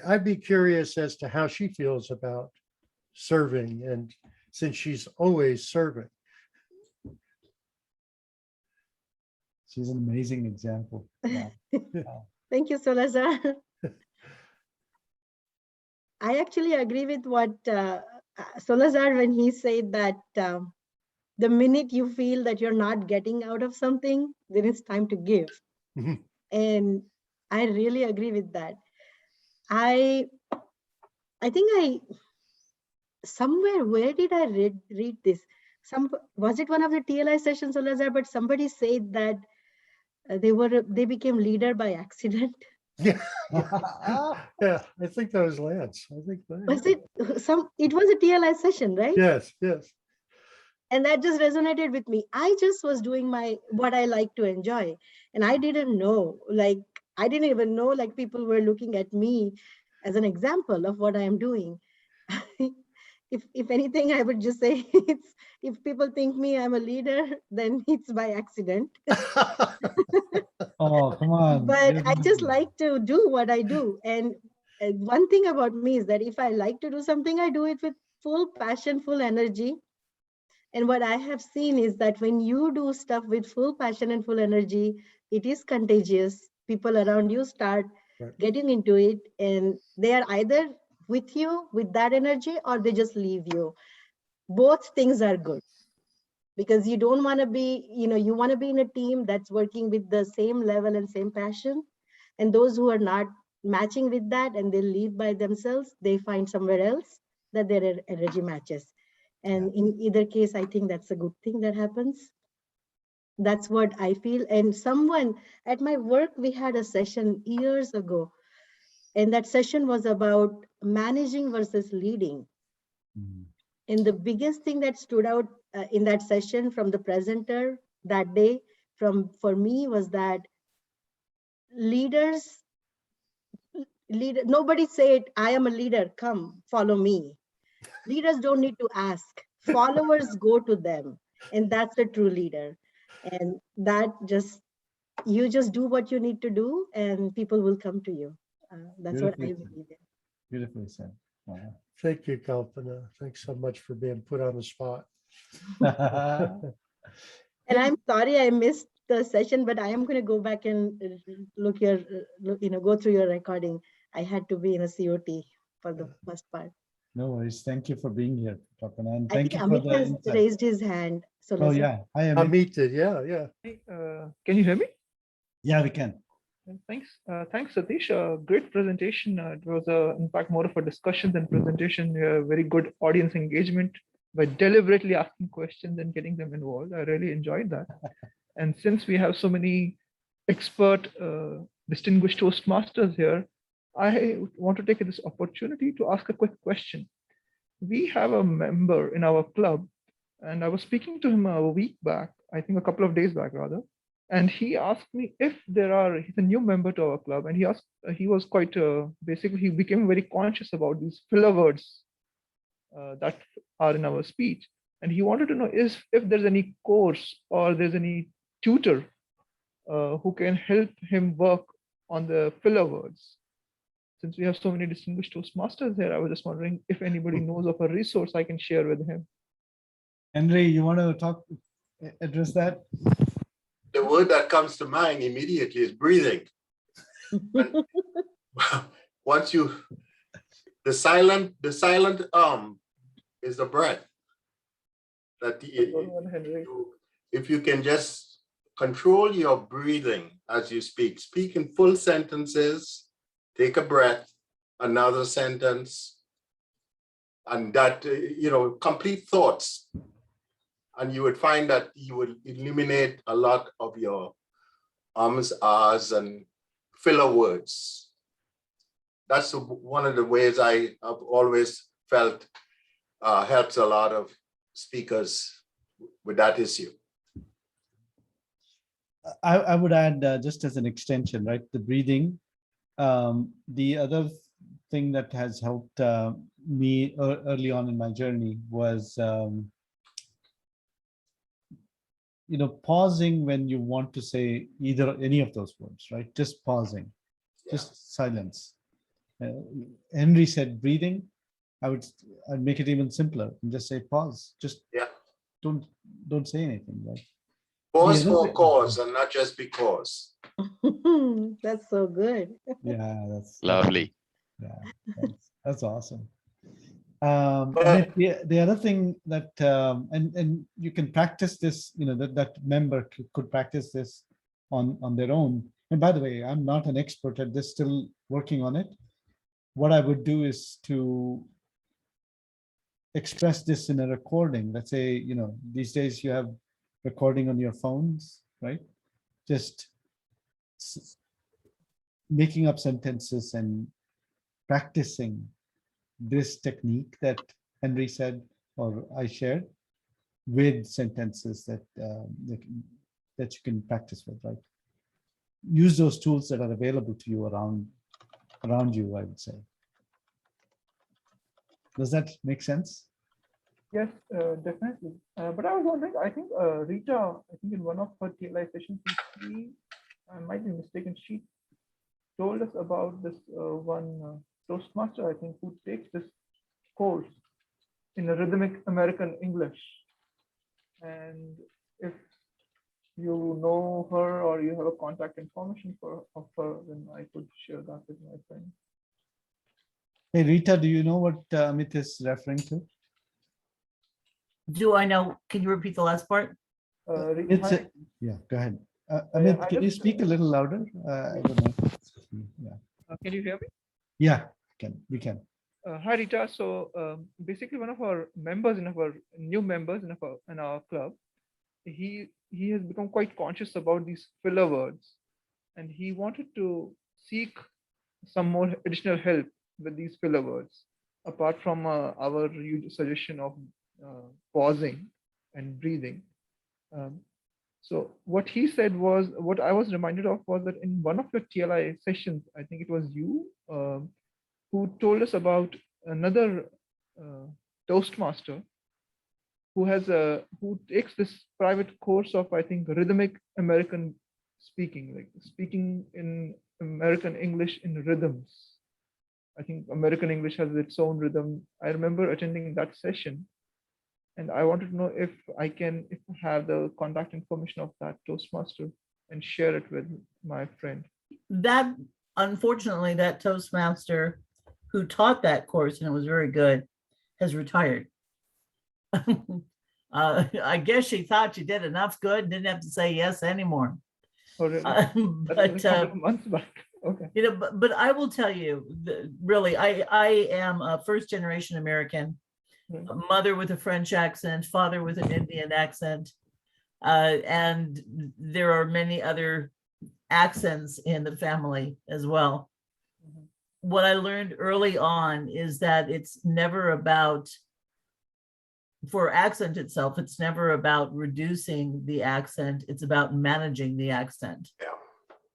I'd be curious as to how she feels about serving, and since she's always serving. She's an amazing example. Yeah. Thank you, Salazar. I actually agree with what Salazar when he said that the minute you feel that you're not getting out of something, then it's time to give. And I really agree with that. I think somewhere, where did I read this? Was it one of the TLI sessions, Salazar? But somebody said that they became leader by accident. Yeah, yeah. I think that was Lance. I think that, was it it was a TLI session, right? Yes. And that just resonated with me. I just was doing what I like to enjoy, and I didn't know, I didn't even know people were looking at me as an example of what I am doing. If anything, I would just say if people think me I'm a leader, then it's by accident. Oh, come on. But I just like to do what I do. And one thing about me is that if I like to do something, I do it with full passion, full energy. And what I have seen is that when you do stuff with full passion and full energy, it is contagious. People around you start getting into it, and they are either with you with that energy or they just leave you. Both things are good, because you don't want to be, you want to be in a team that's working with the same level and same passion. And those who are not matching with that and they leave by themselves, they find somewhere else that their energy matches. And in either case, I think that's a good thing that happens. That's what I feel. And someone at my work, we had a session years ago, and that session was about managing versus leading. And the biggest thing that stood out in that session from the presenter that day for me was that nobody said, I am a leader, come follow me. Leaders don't need to ask. Followers go to them. And that's a true leader. And you just do what you need to do and people will come to you. That's what I believe in. Beautifully said. Wow. Thank you, Kalpana. Thanks so much for being put on the spot. And I'm sorry I missed the session, but I am going to go back and go through your recording. I had to be in a COT for the first part. No worries. Thank you for being here, Kalpana. And I thank think you for Amit the has insight. raised his hand. So Oh, yeah. Hi, Amit. Amit did, yeah. Can you hear me? Yeah, we can. Thanks, Satish. Great presentation. It was, in fact, more of a discussion than presentation. Very good audience engagement by deliberately asking questions and getting them involved. I really enjoyed that. And since we have so many expert, distinguished Toastmasters here, I want to take this opportunity to ask a quick question. We have a member in our club, and I was speaking to him a week back, I think a couple of days back rather. And he asked me if he's a new member to our club, and he was quite, basically, he became very conscious about these filler words that are in our speech. And he wanted to know if there's any course or there's any tutor who can help him work on the filler words. Since we have so many distinguished Toastmasters here, I was just wondering if anybody knows of a resource I can share with him. Henry, you want to address that? The word that comes to mind immediately is breathing. Once the silent is the breath. If you can just control your breathing as you speak in full sentences, take a breath, another sentence, and that, complete thoughts. And you would find that you would eliminate a lot of your ums, ahs, and filler words. That's one of the ways I have always felt helps a lot of speakers with that issue. I would add just as an extension, right? The breathing. The other thing that has helped me early on in my journey was, pausing when you want to say either any of those words, right? Just pausing, just silence. Henry said breathing. I'd make it even simpler and just say pause. Just don't say anything, right? Pause for a cause and not just because. That's so good. Yeah, that's Lovely. Yeah, that's awesome. And then the other thing that and you can practice this, that member could practice this on their own. And by the way, I'm not an expert at this, still working on it. What I would do is to express this in a recording. Let's say, these days you have recording on your phones, right? Just making up sentences and practicing this technique that Henry said, or I shared, with sentences that you can practice with, right? Use those tools that are available to you around you, I would say. Does that make sense? Yes, definitely. But I was wondering, I think Rita, in one of her TLI sessions, I might be mistaken, she told us about this one Toastmaster, I think, who takes this course in a rhythmic American English. And if you know her or you have a contact information of her, then I could share that with my friend. Hey, Rita, do you know what Amit is referring to? Do I know? Can you repeat the last part? Yeah, go ahead. Amit, can you speak a little louder? I don't know. Yeah. Can you hear me? Yeah, we can. Hi, Rita. So basically, one of our members new members in our club, he has become quite conscious about these filler words, and he wanted to seek some more additional help with these filler words, apart from our suggestion of pausing and breathing. So what he said was, what I was reminded of was that in one of your TLI sessions, I think it was you who told us about another Toastmaster who takes this private course of, I think, rhythmic American speaking, like speaking in American English in rhythms. I think American English has its own rhythm. I remember attending that session, and I wanted to know if I have the contact information of that Toastmaster and share it with my friend. That, unfortunately, that Toastmaster who taught that course, and it was very good, has retired. I guess she thought she did enough good, didn't have to say yes anymore. Oh, really? But a couple of months back. Okay. But I will tell you, really, I am a first-generation American, a mother with a French accent, father with an Indian accent, and there are many other accents in the family as well. What I learned early on is that it's never about, for accent itself, it's never about reducing the accent, it's about managing the accent.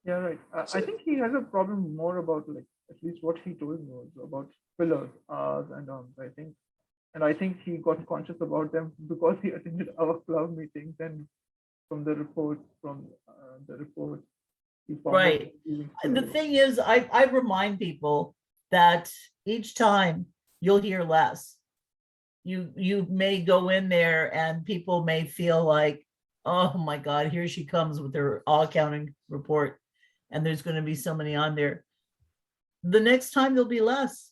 Yeah, right. I think he has a problem more about, like, at least what he told me was about fillers, and I think he got conscious about them because he attended our club meetings, and from the report, he found right. The thing is, I remind people that each time you'll hear less. You may go in there and people may feel like, oh my God, here she comes with her all-counting report, and there's going to be so many on there. The next time there'll be less,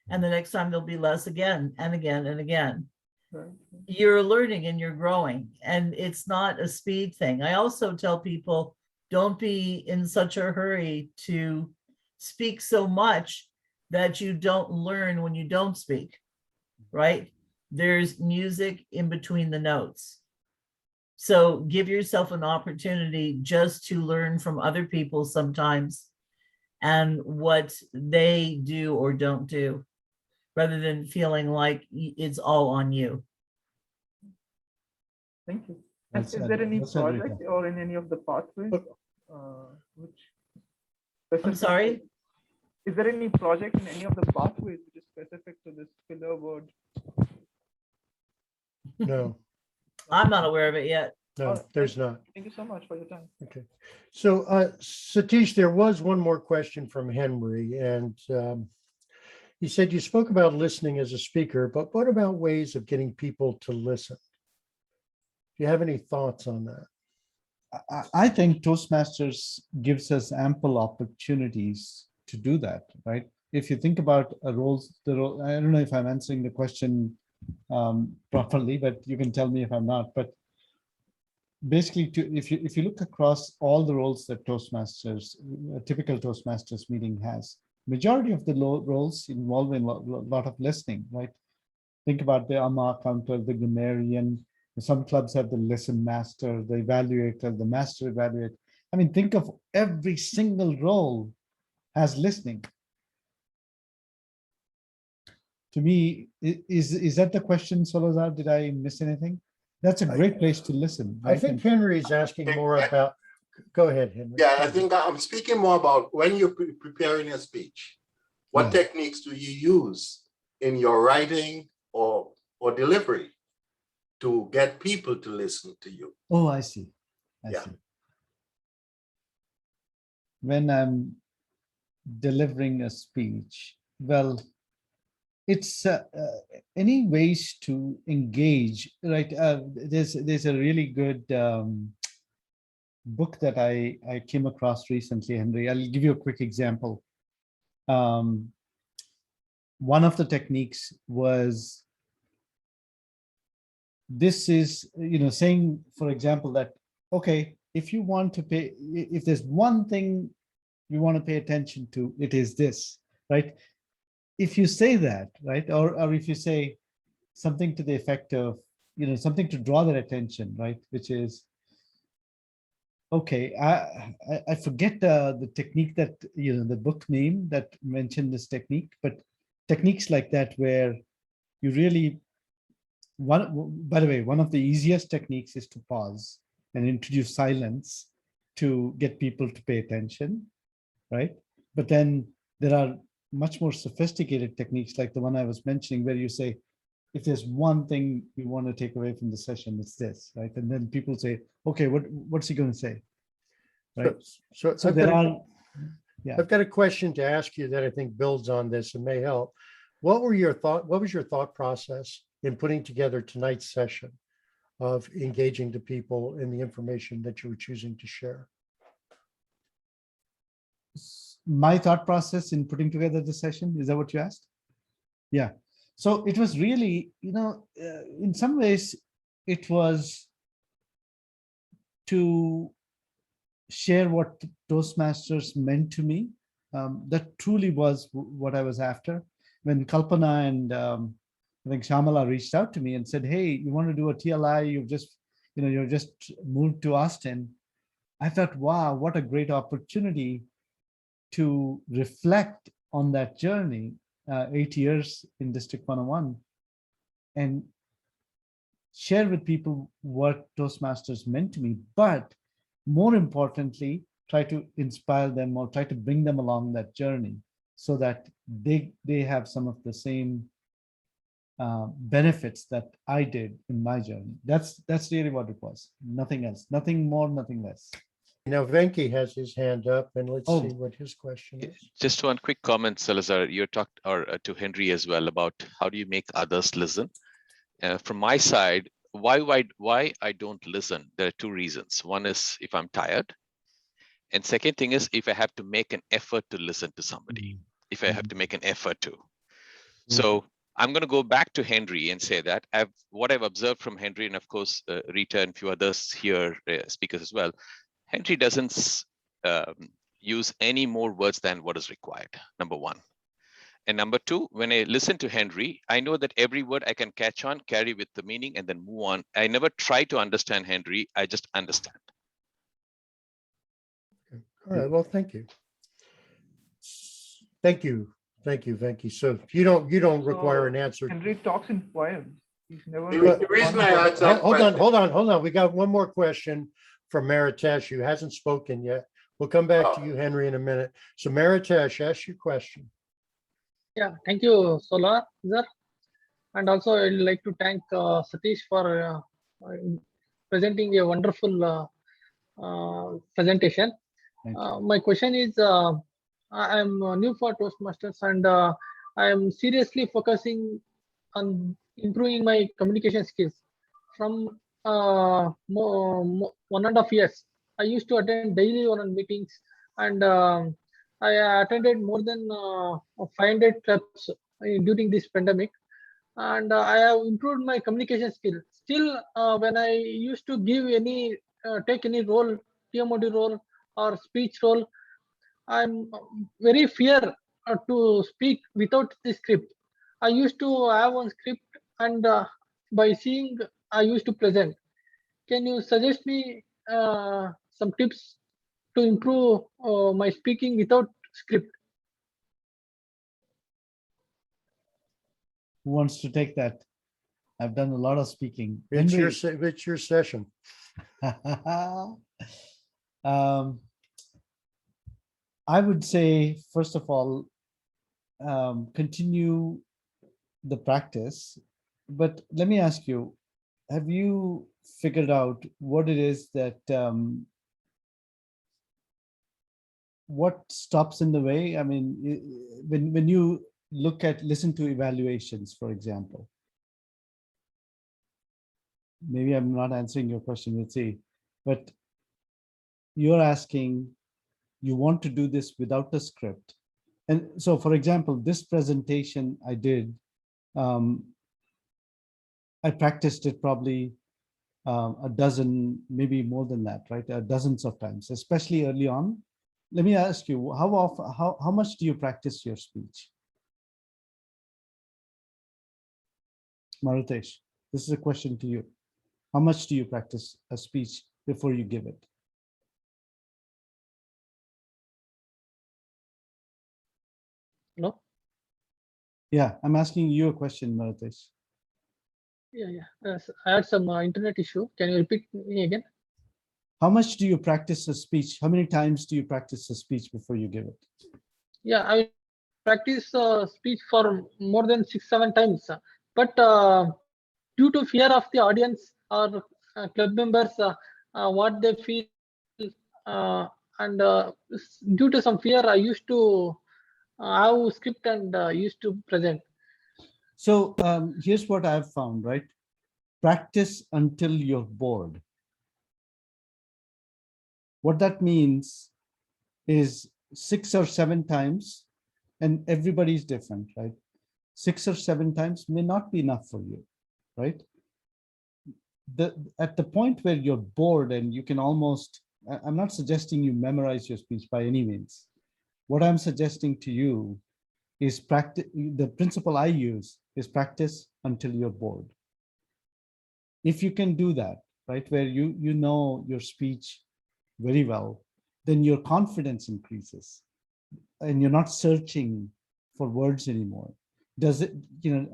and the next time there'll be less again and again and again. Right. You're learning and you're growing, and it's not a speed thing. I also tell people, don't be in such a hurry to speak so much that you don't learn when you don't speak. right? There's music in between the notes. So give yourself an opportunity just to learn from other people sometimes and what they do or don't do, rather than feeling like it's all on you. Thank you. And is there any project or in any of the pathways which I'm sorry? Is there any project in any of the pathways which is specific to this filler word? No. I'm not aware of it yet. No, there's not. Thank you so much for your time. Okay. So Satish, there was one more question from Henry, and he said, you spoke about listening as a speaker, but what about ways of getting people to listen? Do you have any thoughts on that? I think Toastmasters gives us ample opportunities to do that, right? If you think about a roles, I don't know if I'm answering the question properly, but you can tell me if I'm not. But basically, if you look across all the roles that Toastmasters, a typical Toastmasters meeting has, majority of the roles involve in a lot of listening, right? Think about the AMA counter, the grammarian. Some clubs have the listen master, the evaluator, the master evaluator. I mean, think of every single role has listening. To me, is that the question, Salazar? Did I miss anything? That's a great place to listen. Right? I think Henry's asking more about, go ahead, Henry. Yeah, I think I'm speaking more about when you're preparing a speech, what techniques do you use in your writing or delivery to get people to listen to you? Oh, I see. I see. When I'm delivering a speech, well, it's any ways to engage, right? There's a really good book that I came across recently, Henry. I'll give you a quick example. One of the techniques was, this is, saying, for example, that, okay, if you want to pay, if there's one thing you want to pay attention to, it is this, right? If you say that, right, or if you say something to the effect of, something to draw their attention, right, which is, okay, I forget the technique that, the book name that mentioned this technique, but techniques like that where you really, by the way, one of the easiest techniques is to pause and introduce silence to get people to pay attention, right? But then there are much more sophisticated techniques like the one I was mentioning, where you say, if there's one thing you want to take away from the session, it's this, right? And then people say, okay, what's he going to say? Right. So yeah. I've got a question to ask you that I think builds on this and may help. What was your thought process in putting together tonight's session of engaging the people in the information that you were choosing to share? My thought process in putting together the session, is that what you asked? Yeah. So it was really, in some ways, it was to share what Toastmasters meant to me. That truly was what I was after. When Kalpana and I think Shamala reached out to me and said, hey, you want to do a TLI? You've just moved to Austin. I thought, wow, what a great opportunity to reflect on that journey, 8 years in District 101, and share with people what Toastmasters meant to me, but more importantly, try to inspire them or try to bring them along that journey so that they have some of the same benefits that I did in my journey. That's really what it was. Nothing else, nothing more, nothing less. Now Venki has his hand up, and let's see what his question is. Just one quick comment, Salazar. You talked to Henry as well about how do you make others listen. From my side, why I don't listen, there are two reasons. One is if I'm tired, and second thing is if I have to make an effort to listen to somebody, if I have to make an effort to. So I'm going to go back to Henry and say that what I've observed from Henry, and of course Rita and a few others here, speakers as well, Henry doesn't use any more words than what is required, number one. And number two, when I listen to Henry, I know that every word I can catch on, carry with the meaning, and then move on. I never try to understand Henry. I just understand. All right, well, thank you. Thank you, thank you, thank you. So you don't require an answer. Henry talks in poems. He's never. The reason I asked that Hold on, question- hold on. We got one more question from Maritesh, who hasn't spoken yet. We'll come back to you, Henry, in a minute. So Maritesh, ask your question. Yeah, thank you, Solar, sir. And also I'd like to thank Satish for presenting a wonderful presentation. My question is, I'm new for Toastmasters, and I am seriously focusing on improving my communication skills. From 1.5 years, I used to attend daily one-on-one meetings, and I attended more than 500 clubs during this pandemic, and I have improved my communication skills. Still, when I used to give any take any role, TMOD role or speech role, I'm very fear to speak without the script. I used to have one script, and by seeing, I used to present. Can you suggest me some tips to improve my speaking without script? Who wants to take that? I've done a lot of speaking. It's Henry. it's your session. I would say, first of all, continue the practice. But let me ask you, have you figured out what it is that, what stops in the way? I mean, when you listen to evaluations, for example, maybe I'm not answering your question, let's see, but you're asking, you want to do this without a script. And so, for example, this presentation I did, I practiced it probably a dozen, maybe more than that, right? Dozens of times, especially early on. Let me ask you, how much do you practice your speech? Maritesh, this is a question to you. How much do you practice a speech before you give it? No? Yeah, I'm asking you a question, Maritesh. Yeah. I had some internet issue. Can you repeat me again? How much do you practice a speech? How many times do you practice a speech before you give it? Yeah, I practice speech for more than 6-7 times. But due to fear of the audience or club members, what they feel, and due to some fear, I used to have script and used to present. So here's what I've found, right? Practice until you're bored. What that means is 6 or 7 times, and everybody's different, right? 6 or 7 times may not be enough for you, right? At the point where you're bored and you can almost, I'm not suggesting you memorize your speech by any means. What I'm suggesting to you is practice. The principle I use is practice until you're bored. If you can do that, right, where you know your speech very well, then your confidence increases and you're not searching for words anymore. Does it,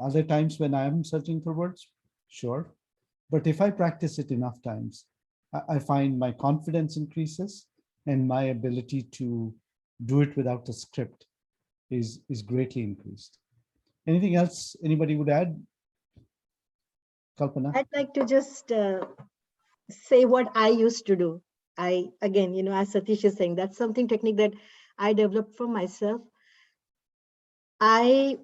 are there times when I'm searching for words? Sure. But if I practice it enough times, I find my confidence increases and my ability to do it without a script is greatly increased. Anything else anybody would add? Kalpana? I'd like to just say what I used to do. Again, as Satish is saying, that's something technique that I developed for myself. I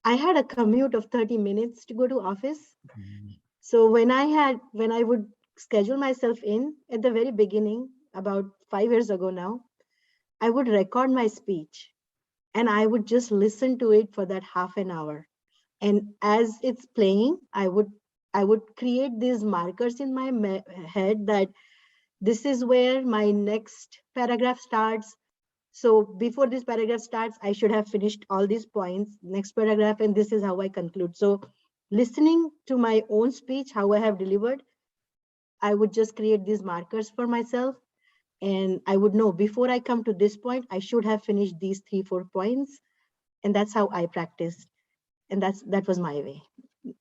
had a commute of 30 minutes to go to office. So when I would schedule myself in at the very beginning, about 5 years ago now, I would record my speech and I would just listen to it for that half an hour. And as it's playing, I would create these markers in my head that this is where my next paragraph starts. So before this paragraph starts, I should have finished all these points, next paragraph, and this is how I conclude. So listening to my own speech, how I have delivered, I would just create these markers for myself. And I would know before I come to this point, I should have finished these 3-4 points. And that's how I practiced. And that was my way.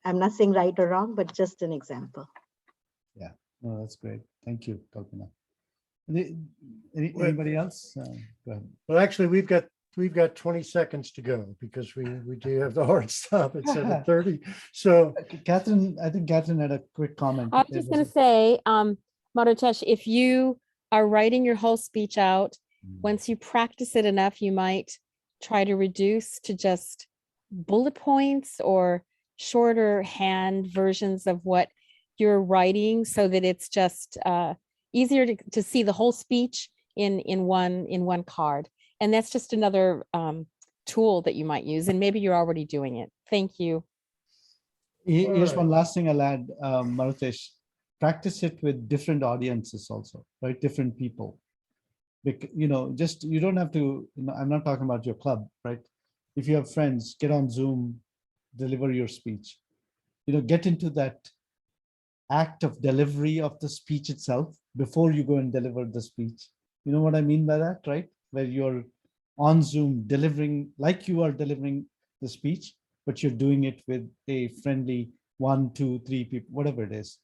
I'm not saying right or wrong, but just an example. Yeah, no, that's great. Thank you, Kalpana. Anybody else? Go ahead. Well, actually, we've got 20 seconds to go because we do have the hard stop at 7:30. So Catherine, I think Catherine had a quick comment. I was just going to say, Marutesh, if you are writing your whole speech out, once you practice it enough, you might try to reduce to just bullet points or shorter hand versions of what you're writing so that it's just easier to see the whole speech in one card. And that's just another tool that you might use. And maybe you're already doing it. Thank you. Here's one last thing I'll add, Marutesh. Practice it with different audiences also, right? Different people. You know, just, you don't have to, I'm not talking about your club, right? If you have friends, get on Zoom, deliver your speech. You know, get into that act of delivery of the speech itself before you go and deliver the speech. You know what I mean by that, right? Where you're on Zoom delivering, like you are delivering the speech, but you're doing it with a friendly 1, 2, 3 people, whatever it is,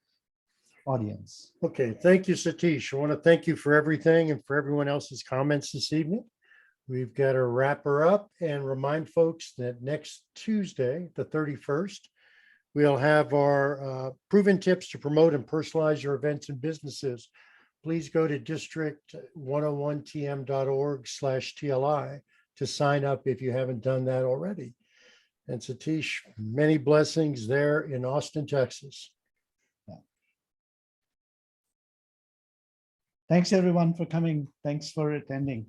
audience. okay, thank you, Satish. I want to thank you for everything and for everyone else's comments this evening. We've got to wrap her up and remind folks that next Tuesday, the 31st, we'll have our proven tips to promote and personalize your events and businesses. Please go to district101tm.org/TLI to sign up if you haven't done that already. And Satish, many blessings there in Austin, Texas. Thanks everyone for coming. Thanks for attending.